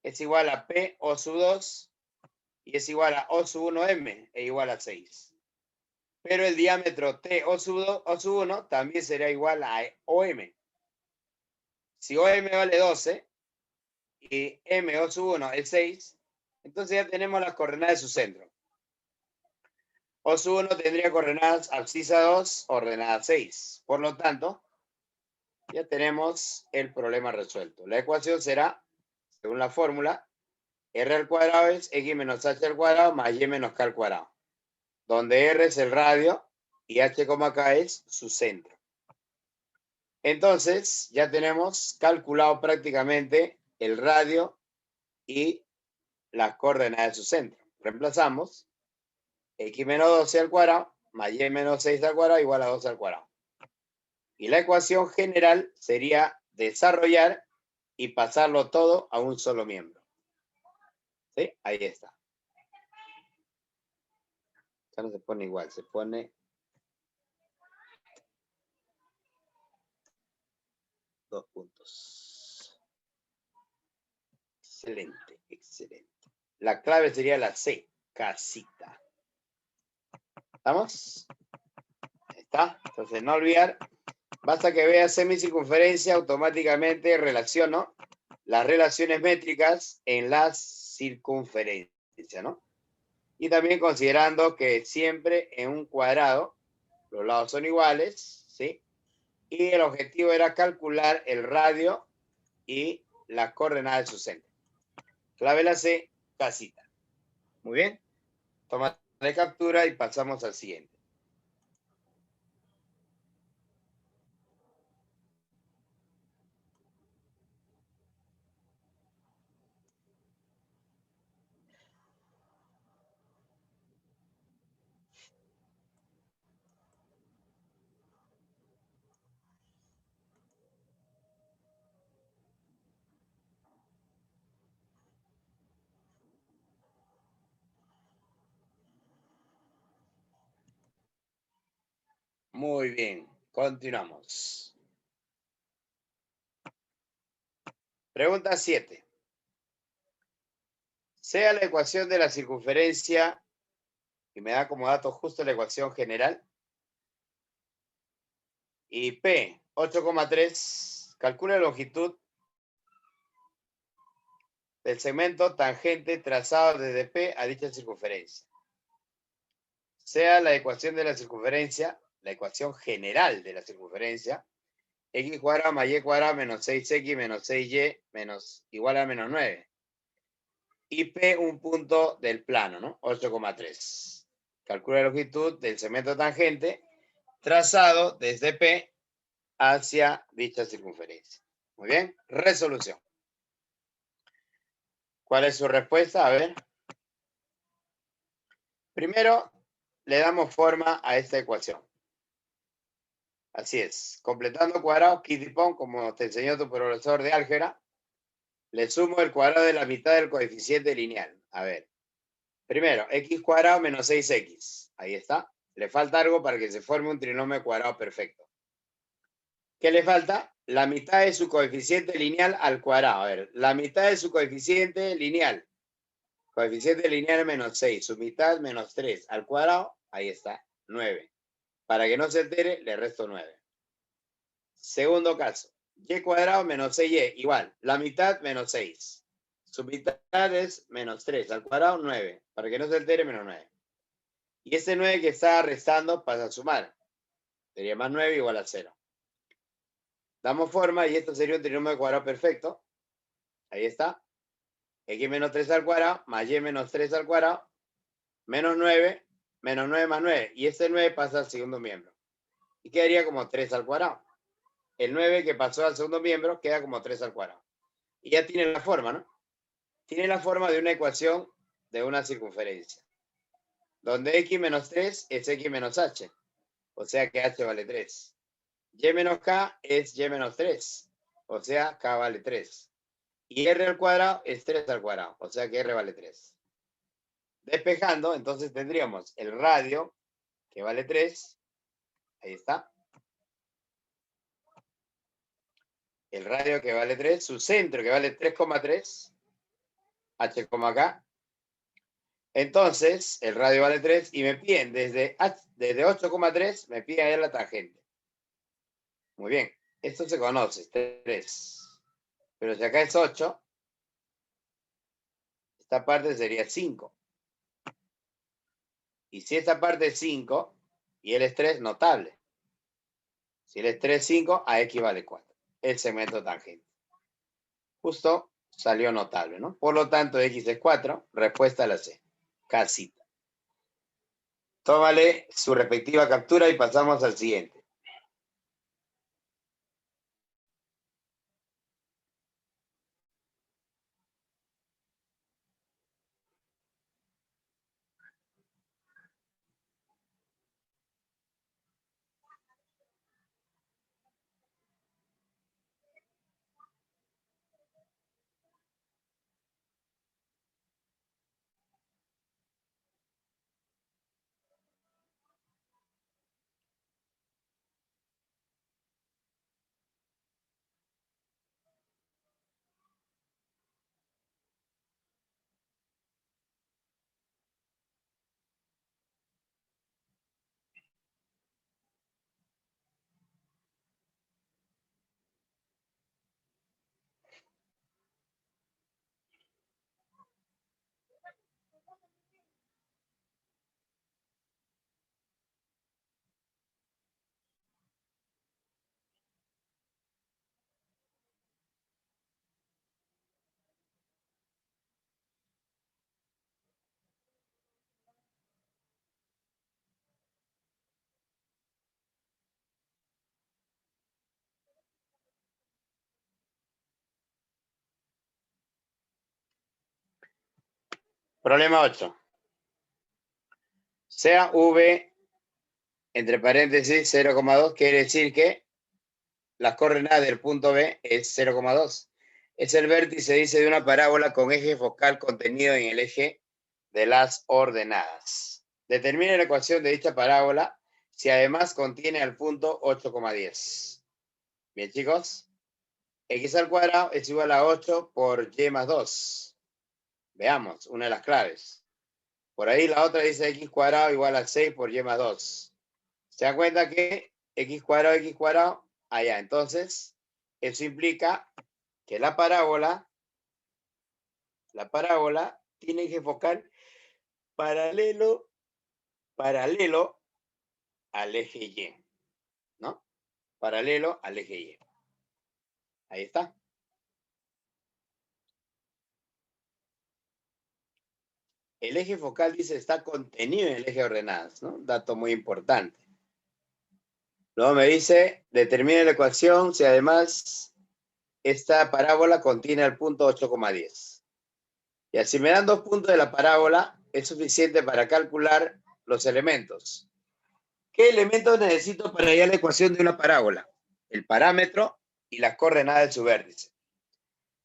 es igual a P O sub 2 y es igual a O sub 1M e igual a 6. Pero el diámetro T O sub 1 también será igual a OM. Si OM vale 12 y M O sub 1 es 6, entonces ya tenemos las coordenadas de su centro. O sub 1 tendría coordenadas abscisa 2, ordenada 6. Por lo tanto, ya tenemos el problema resuelto. La ecuación será, según la fórmula, R al cuadrado es X menos H al cuadrado más Y menos K al cuadrado. Donde R es el radio y H, K es su centro. Entonces, ya tenemos calculado prácticamente el radio y las coordenadas de su centro. Reemplazamos X menos 12 al cuadrado más Y menos 6 al cuadrado igual a 2 al cuadrado. Y la ecuación general sería desarrollar y pasarlo todo a un solo miembro. ¿Sí? Ahí está. Ya no se pone igual, se pone 2 puntos. Excelente, excelente. La clave sería la C, casita. ¿Estamos? Ahí está. Entonces, no olvidar. Basta que veas semicircunferencia, automáticamente relaciono las relaciones métricas en la circunferencia, ¿no? Y también considerando que siempre en un cuadrado los lados son iguales, ¿sí? Y el objetivo era calcular el radio y la coordenada de su centro. Clave la C, casita. Muy bien. Toma de captura y pasamos al siguiente. Muy bien, continuamos. Pregunta 7. Sea la ecuación de la circunferencia, y me da como dato justo la ecuación general, y P, 8,3, calcula la longitud del segmento tangente trazado desde P a dicha circunferencia. Sea la ecuación de la circunferencia, la ecuación general de la circunferencia, x cuadrado más y cuadrado menos 6x menos 6y menos igual a menos 9. Y P un punto del plano, ¿no? 8,3. Calcula la longitud del segmento tangente trazado desde P hacia dicha circunferencia. Muy bien, resolución. ¿Cuál es su respuesta? A ver. Primero, le damos forma a esta ecuación. Así es. Completando cuadrado, Kitty-Pong, como te enseñó tu profesor de álgebra, le sumo el cuadrado de la mitad del coeficiente lineal. A ver. Primero, x cuadrado menos 6x. Ahí está. Le falta algo para que se forme un trinomio cuadrado perfecto. ¿Qué le falta? La mitad de su coeficiente lineal al cuadrado. A ver, la mitad de su coeficiente lineal. Coeficiente lineal menos 6. Su mitad menos 3 al cuadrado. Ahí está, 9. Para que no se entere, le resto 9. Segundo caso. Y cuadrado menos 6y. Igual, la mitad menos 6. Su mitad es menos 3 al cuadrado, 9. Para que no se entere, menos 9. Y este 9 que está restando pasa a sumar. Sería más 9 igual a 0. Damos forma y esto sería un trinomio cuadrado perfecto. Ahí está. X menos 3 al cuadrado más y menos 3 al cuadrado menos 9 más 9. Y este 9 pasa al segundo miembro. Y quedaría como 3 al cuadrado. El 9 que pasó al segundo miembro queda como 3 al cuadrado. Y ya tiene la forma, ¿no? Tiene la forma de una ecuación de una circunferencia. Donde x menos 3 es x menos h. O sea que h vale 3. Y menos k es y menos 3. O sea, k vale 3. Y r al cuadrado es 3 al cuadrado. O sea que r vale 3. Despejando, entonces tendríamos el radio, que vale 3. Ahí está. El radio que vale 3. Su centro que vale 3,3. H, K. Entonces, el radio vale 3 y me piden desde 8,3, me piden ahí la tangente. Muy bien, esto se conoce, 3. Pero si acá es 8, esta parte sería 5. Y si esta parte es 5 y él es 3, notable. Si él es 3, 5, a x vale 4. El segmento tangente. Justo salió notable, ¿no? Por lo tanto, x es 4, respuesta a la C. Casita. Tómale su respectiva captura y pasamos al siguiente. Problema 8. Sea V, entre paréntesis, 0,2, quiere decir que las coordenadas del punto B es 0,2. Es el vértice, dice, de una parábola con eje focal contenido en el eje de las ordenadas. Determine la ecuación de dicha parábola si además contiene al punto 8,10. Bien, chicos. X al cuadrado es igual a 8 por Y más 2. Veamos, una de las claves. Por ahí la otra dice X cuadrado igual a 6 por Y más 2. ¿Se dan cuenta que X cuadrado, allá? Entonces, eso implica que la parábola tiene eje focal paralelo al eje Y, ¿no? Paralelo al eje Y. Ahí está. El eje focal, dice, está contenido en el eje de ordenadas, ¿no? Dato muy importante. Luego me dice, determine la ecuación si además esta parábola contiene el punto 8,10. Y así me dan 2 puntos de la parábola, es suficiente para calcular los elementos. ¿Qué elementos necesito para hallar la ecuación de una parábola? El parámetro y las coordenadas de su vértice.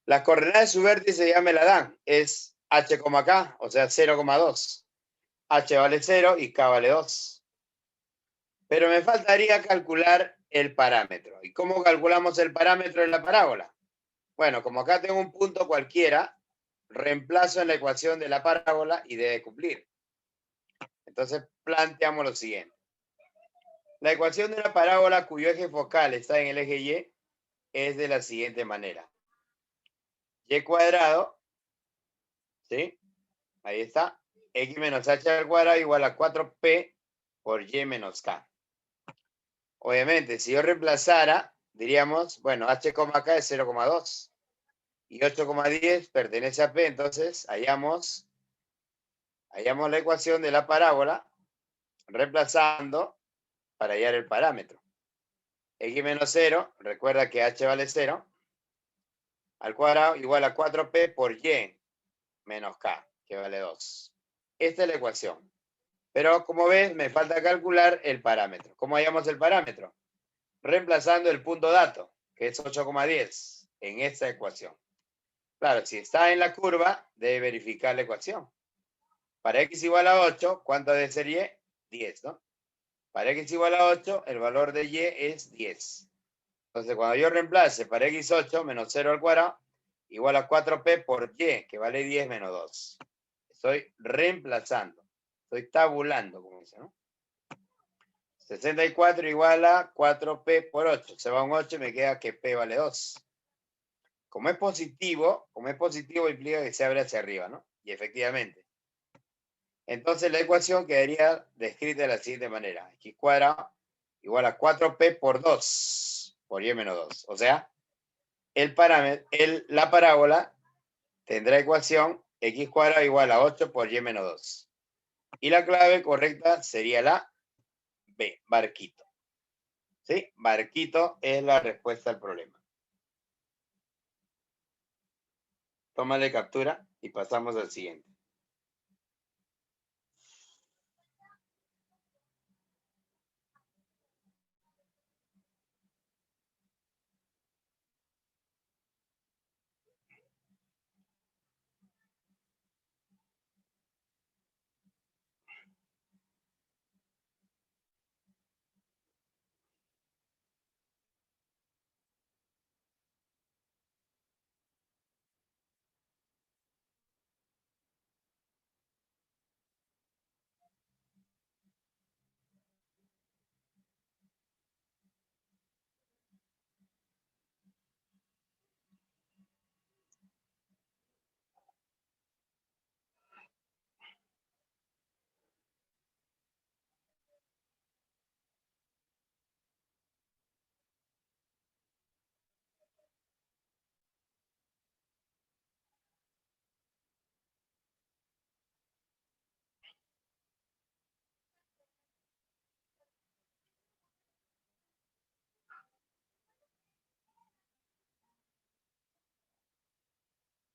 Las coordenadas de su vértice ya me la dan. Es h, k, o sea 0,2. H vale 0 y k vale 2. Pero me faltaría calcular el parámetro. ¿Y cómo calculamos el parámetro en la parábola? Bueno, como acá tengo un punto cualquiera, reemplazo en la ecuación de la parábola y debe cumplir. Entonces planteamos lo siguiente. La ecuación de una parábola cuyo eje focal está en el eje Y es de la siguiente manera. Y cuadrado, ¿sí? Ahí está. X menos h al cuadrado igual a 4p por y menos k. Obviamente, si yo reemplazara, diríamos, bueno, h, k es 0,2 y 8,10 pertenece a p, entonces hallamos la ecuación de la parábola reemplazando para hallar el parámetro. X menos 0, recuerda que h vale 0, al cuadrado igual a 4p por y menos k, que vale 2. Esta es la ecuación. Pero como ves, me falta calcular el parámetro. ¿Cómo hallamos el parámetro? Reemplazando el punto dato, que es 8,10, en esta ecuación. Claro, si está en la curva, debe verificar la ecuación. Para x igual a 8, ¿cuánto debe ser y? 10, ¿no? Para x igual a 8, el valor de y es 10. Entonces, cuando yo reemplace para x8 menos 0 al cuadrado, igual a 4p por y, que vale 10 menos 2. Estoy reemplazando. Estoy tabulando, como dice, ¿no? 64 igual a 4p por 8. Se va un 8 y me queda que p vale 2. Como es positivo implica que se abre hacia arriba, ¿no? Y efectivamente. Entonces la ecuación quedaría descrita de la siguiente manera. X cuadrado igual a 4p por 2, por y menos 2. O sea, la parábola tendrá ecuación x cuadrado igual a 8 por y menos 2. Y la clave correcta sería la B, barquito. ¿Sí? Barquito es la respuesta al problema. Tómale captura y pasamos al siguiente.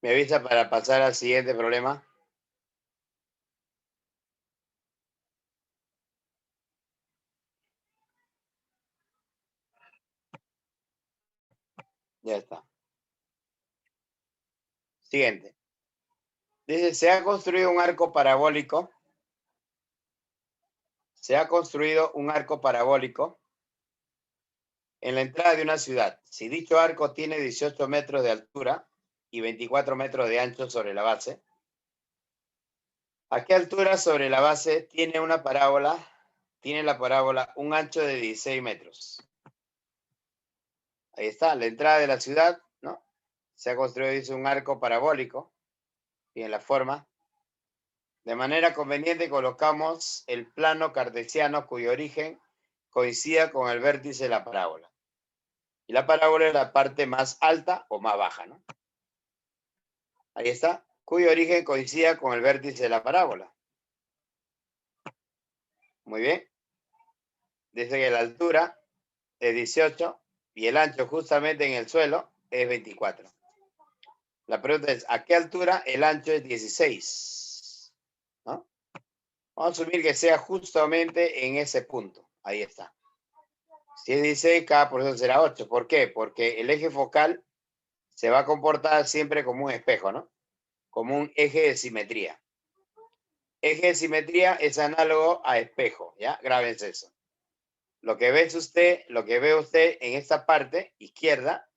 ¿Me avisa para pasar al siguiente problema?
Ya está. Siguiente. Dice, se ha construido un arco parabólico. Se ha construido un arco parabólico en la entrada de una ciudad. Si dicho arco tiene 18 metros de altura y 24 metros de ancho sobre la base, ¿a qué altura sobre la base tiene una parábola? Tiene la parábola un ancho de 16 metros. Ahí está, la entrada de la ciudad, ¿no? Se ha construido, dice, un arco parabólico. Y en la forma. De manera conveniente colocamos el plano cartesiano cuyo origen coincida con el vértice de la parábola. Y la parábola es la parte más alta o más baja, ¿no? Ahí está, cuyo origen coincida con el vértice de la parábola. Muy bien. Dice que la altura es 18 y el ancho justamente en el suelo es 24. La pregunta es, ¿a qué altura el ancho es 16? ¿No? Vamos a asumir que sea justamente en ese punto. Ahí está. Si es 16, cada porción será 8. ¿Por qué? Porque el eje focal se va a comportar siempre como un espejo, ¿no? Como un eje de simetría. Eje de simetría es análogo a espejo, ¿ya? Grábense eso. Lo que ve usted en esta parte izquierda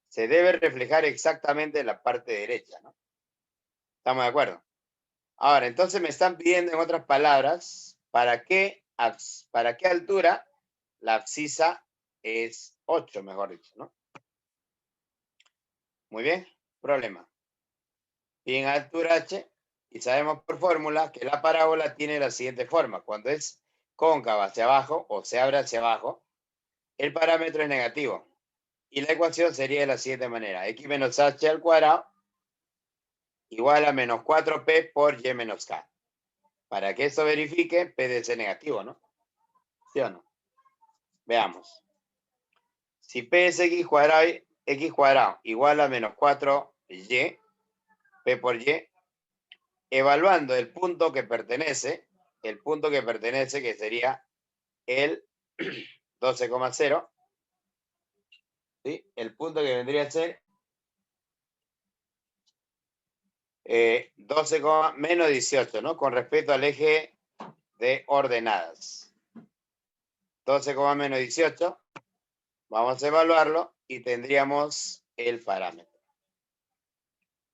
se debe reflejar exactamente en la parte derecha, ¿no? ¿Estamos de acuerdo? Ahora, entonces me están pidiendo, en otras palabras, ¿para qué altura la abscisa es 8, mejor dicho, ¿no? Muy bien, problema. Y en altura h, y sabemos por fórmula que la parábola tiene la siguiente forma. Cuando es cóncava hacia abajo o se abre hacia abajo, el parámetro es negativo. Y la ecuación sería de la siguiente manera. X menos h al cuadrado igual a menos 4p por y menos k. Para que esto verifique, p debe ser negativo, ¿no? ¿Sí o no? Veamos. Si p es x cuadrado igual a menos 4y, p por y, evaluando el punto que pertenece que sería el 12,0, ¿sí? El punto que vendría a ser 12, menos 18, ¿no? Con respecto al eje de ordenadas. 12, menos 18. Vamos a evaluarlo y tendríamos el parámetro.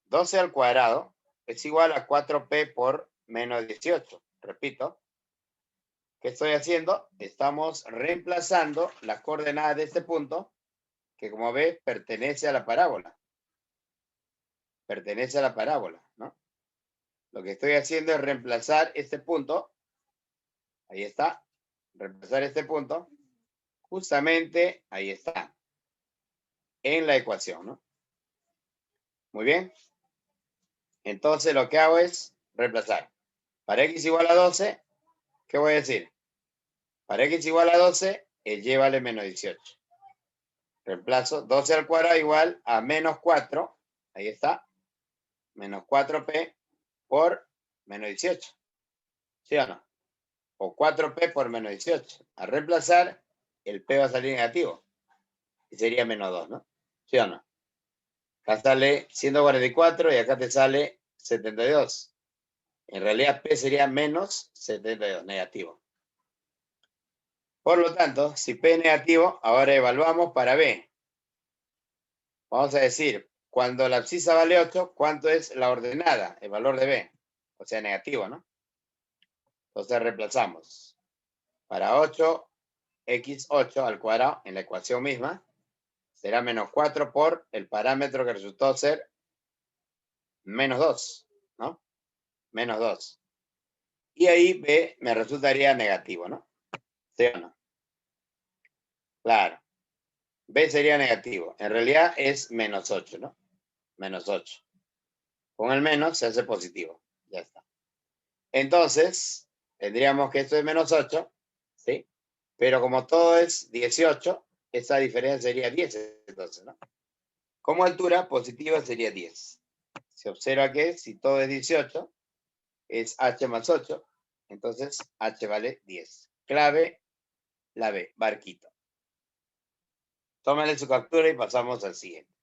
12 al cuadrado es igual a 4p por menos 18. Repito. ¿Qué estoy haciendo? Estamos reemplazando las coordenadas de este punto, que como ve, pertenece a la parábola. Pertenece a la parábola, ¿no? Lo que estoy haciendo es reemplazar este punto. Ahí está. Reemplazar este punto. Justamente, ahí está. En la ecuación, ¿no? Muy bien. Entonces lo que hago es reemplazar. Para x igual a 12, ¿qué voy a decir? Para x igual a 12, el y vale menos 18. Reemplazo 12 al cuadrado igual a menos 4. Ahí está. Menos 4p por menos 18. ¿Sí o no? O 4p por menos 18. Al reemplazar, el p va a salir negativo. Y sería menos 2, ¿no? ¿Sí o no? Acá sale 144 y acá te sale 72. En realidad p sería menos 72, negativo. Por lo tanto, si p es negativo, ahora evaluamos para b. Vamos a decir, cuando la abscisa vale 8, ¿cuánto es la ordenada? El valor de b. O sea, negativo, ¿no? Entonces reemplazamos. Para 8, x8 al cuadrado, en la ecuación misma, será menos 4 por el parámetro que resultó ser menos 2, ¿no? Menos 2. Y ahí b me resultaría negativo, ¿no? ¿Sí o no? Claro. B sería negativo. En realidad es menos 8, ¿no? Menos 8. Con el menos se hace positivo. Ya está. Entonces, tendríamos que esto es menos 8, ¿sí? Pero como todo es 18, esa diferencia sería 10, entonces, ¿no? Como altura positiva sería 10. Se observa que si todo es 18, es h más 8, entonces h vale 10. Clave, la B, barquito. Tómale su captura y pasamos al siguiente.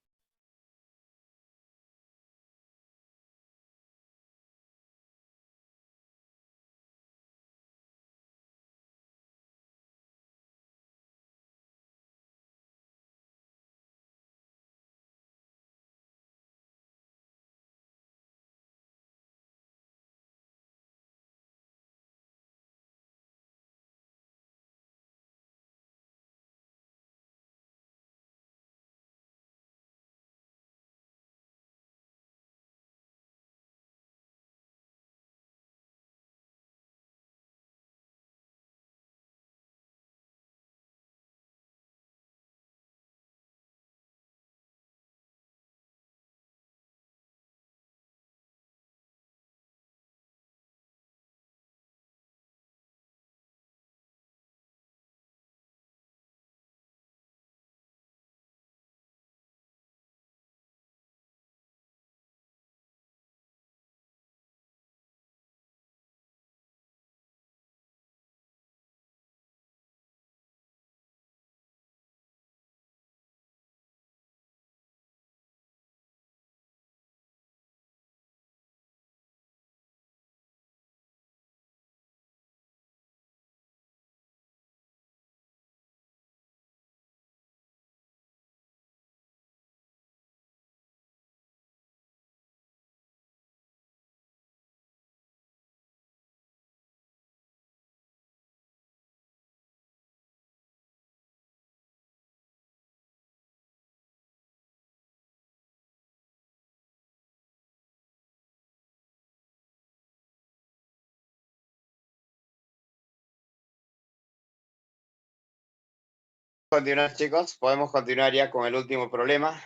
continuar, chicos. Podemos continuar ya con el último problema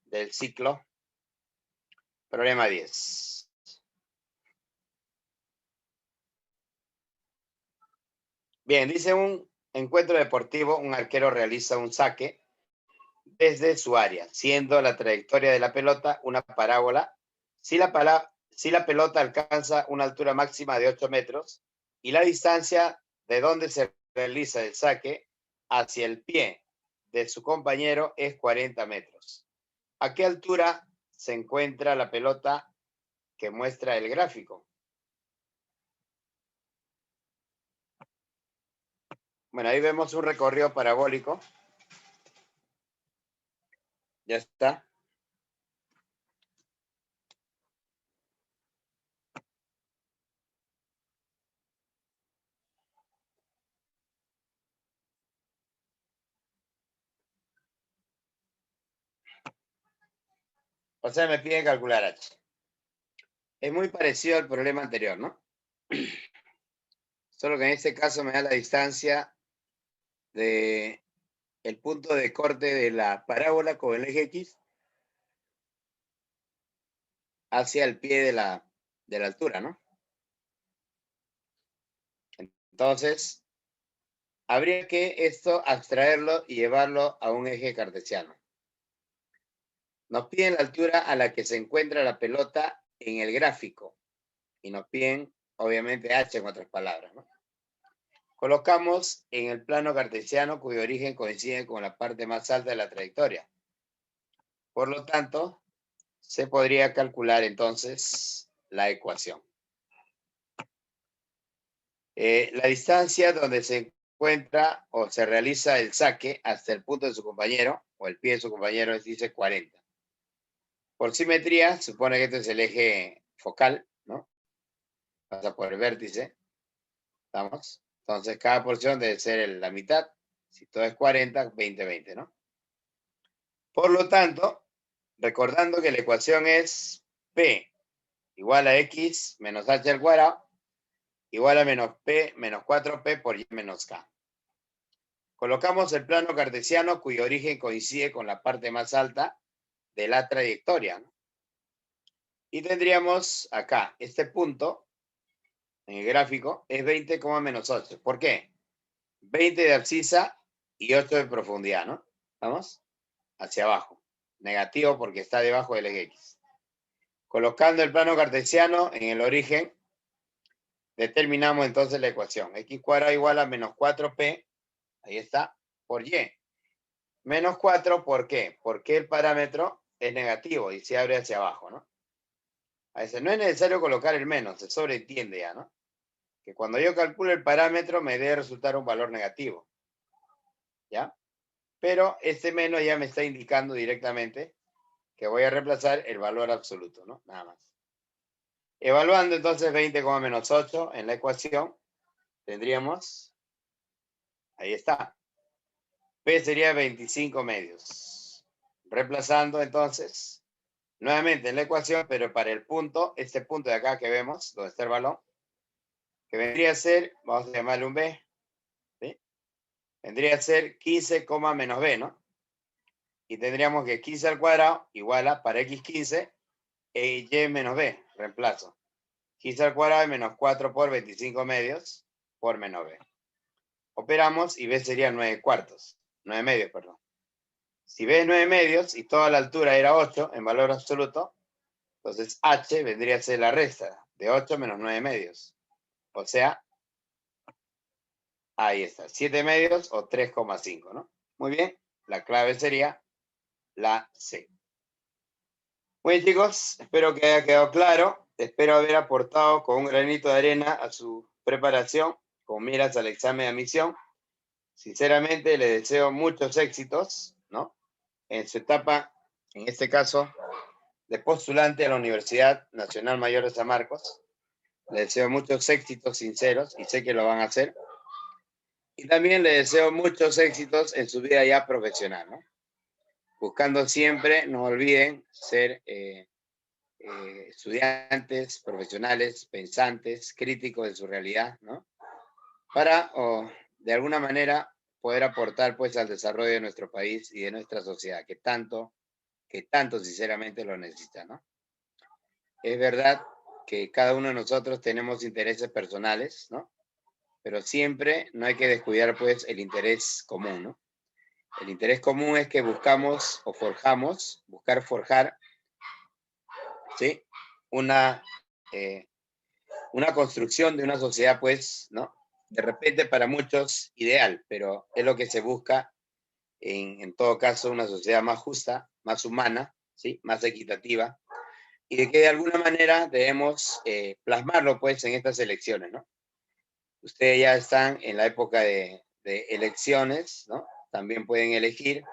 del ciclo. Problema 10. Bien, dice un encuentro deportivo, un arquero realiza un saque desde su área, siendo la trayectoria de la pelota una parábola. Si la pelota alcanza una altura máxima de 8 metros y la distancia de donde se realiza el saque hacia el pie de su compañero es 40 metros. ¿A qué altura se encuentra la pelota que muestra el gráfico? Bueno, ahí vemos un recorrido parabólico. Ya está. O sea, me piden calcular H. Es muy parecido al problema anterior, ¿no? Solo que en este caso me da la distancia de el punto de corte de la parábola con el eje X hacia el pie de la altura, ¿no? Entonces, habría que esto abstraerlo y llevarlo a un eje cartesiano. Nos piden la altura a la que se encuentra la pelota en el gráfico y nos piden, obviamente, H en otras palabras, ¿no? Colocamos en el plano cartesiano cuyo origen coincide con la parte más alta de la trayectoria. Por lo tanto, se podría calcular entonces la ecuación. La distancia donde se encuentra o se realiza el saque hasta el punto de su compañero o el pie de su compañero dice 40. Por simetría, supone que este es el eje focal, ¿no? Pasa por el vértice. ¿Estamos? Entonces, cada porción debe ser la mitad. Si todo es 40, 20, 20, ¿no? Por lo tanto, recordando que la ecuación es P igual a X menos H al cuadrado igual a menos P menos 4P por Y menos K. Colocamos el plano cartesiano cuyo origen coincide con la parte más alta de la trayectoria, ¿no? Y tendríamos acá, este punto en el gráfico es 20, menos 8. ¿Por qué? 20 de abscisa y 8 de profundidad, ¿no? ¿Vamos? Hacia abajo. Negativo porque está debajo del eje X. Colocando el plano cartesiano en el origen, determinamos entonces la ecuación. X cuadrado igual a menos 4P, ahí está, por Y. Menos 4, ¿por qué? Porque el parámetro es negativo y se abre hacia abajo, ¿no? A veces no es necesario colocar el menos, se sobreentiende ya, ¿no? Que cuando yo calculo el parámetro me debe resultar un valor negativo, ¿ya? Pero este menos ya me está indicando directamente que voy a reemplazar el valor absoluto, ¿no? Nada más. Evaluando entonces 20, menos 8 en la ecuación, tendríamos, ahí está, P sería 25 medios. Reemplazando entonces, nuevamente en la ecuación, pero para el punto, este punto de acá que vemos, donde está el balón, que vendría a ser, vamos a llamarle un B, ¿sí? Vendría a ser 15, menos B, ¿no? Y tendríamos que 15 al cuadrado igual a, para X 15, Y menos B, reemplazo. 15 al cuadrado y menos 4 por 25 medios por menos B. Operamos y B sería 9 cuartos, 9 medios, perdón. Si B es 9 medios y toda la altura era 8 en valor absoluto, entonces H vendría a ser la resta de 8 menos 9 medios. O sea, ahí está, 7 medios o 3,5, ¿no? Muy bien, la clave sería la C. Muy bien, chicos, espero que haya quedado claro. Espero haber aportado con un granito de arena a su preparación con miras al examen de admisión. Sinceramente, les deseo muchos éxitos, ¿no? En su etapa, en este caso, de postulante a la Universidad Nacional Mayor de San Marcos. Les deseo muchos éxitos sinceros y sé que lo van a hacer. Y también les deseo muchos éxitos en su vida ya profesional, ¿no? Buscando siempre, no olviden, ser estudiantes, profesionales, pensantes, críticos de su realidad, ¿no? Para, de alguna manera, poder aportar pues al desarrollo de nuestro país y de nuestra sociedad, que tanto sinceramente lo necesita, ¿no? Es verdad que cada uno de nosotros tenemos intereses personales, ¿no? Pero siempre no hay que descuidar pues el interés común, ¿no? El interés común es que buscamos o buscar forjar, ¿sí? Una construcción de una sociedad, pues, ¿no? De repente para muchos ideal, pero es lo que se busca en todo caso, una sociedad más justa, más humana, ¿sí? Más equitativa, y de que de alguna manera debemos plasmarlo, pues, en estas elecciones, ¿no? Ustedes ya están en la época de elecciones, ¿no? También pueden elegir,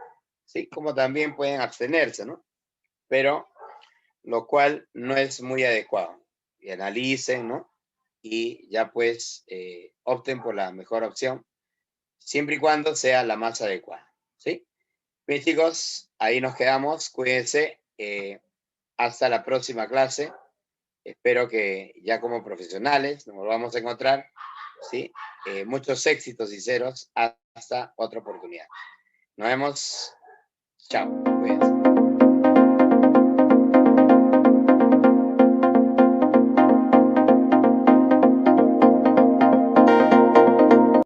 ¿sí? Como también pueden abstenerse, ¿no? Pero lo cual no es muy adecuado. Y analicen, ¿no? Y ya pues opten por la mejor opción, siempre y cuando sea la más adecuada, ¿sí? Bien, chicos, ahí nos quedamos. Cuídense. Hasta la próxima clase. Espero que ya como profesionales nos volvamos a encontrar, ¿sí? Muchos éxitos sinceros. Hasta otra oportunidad. Nos vemos. Chao. Cuídense.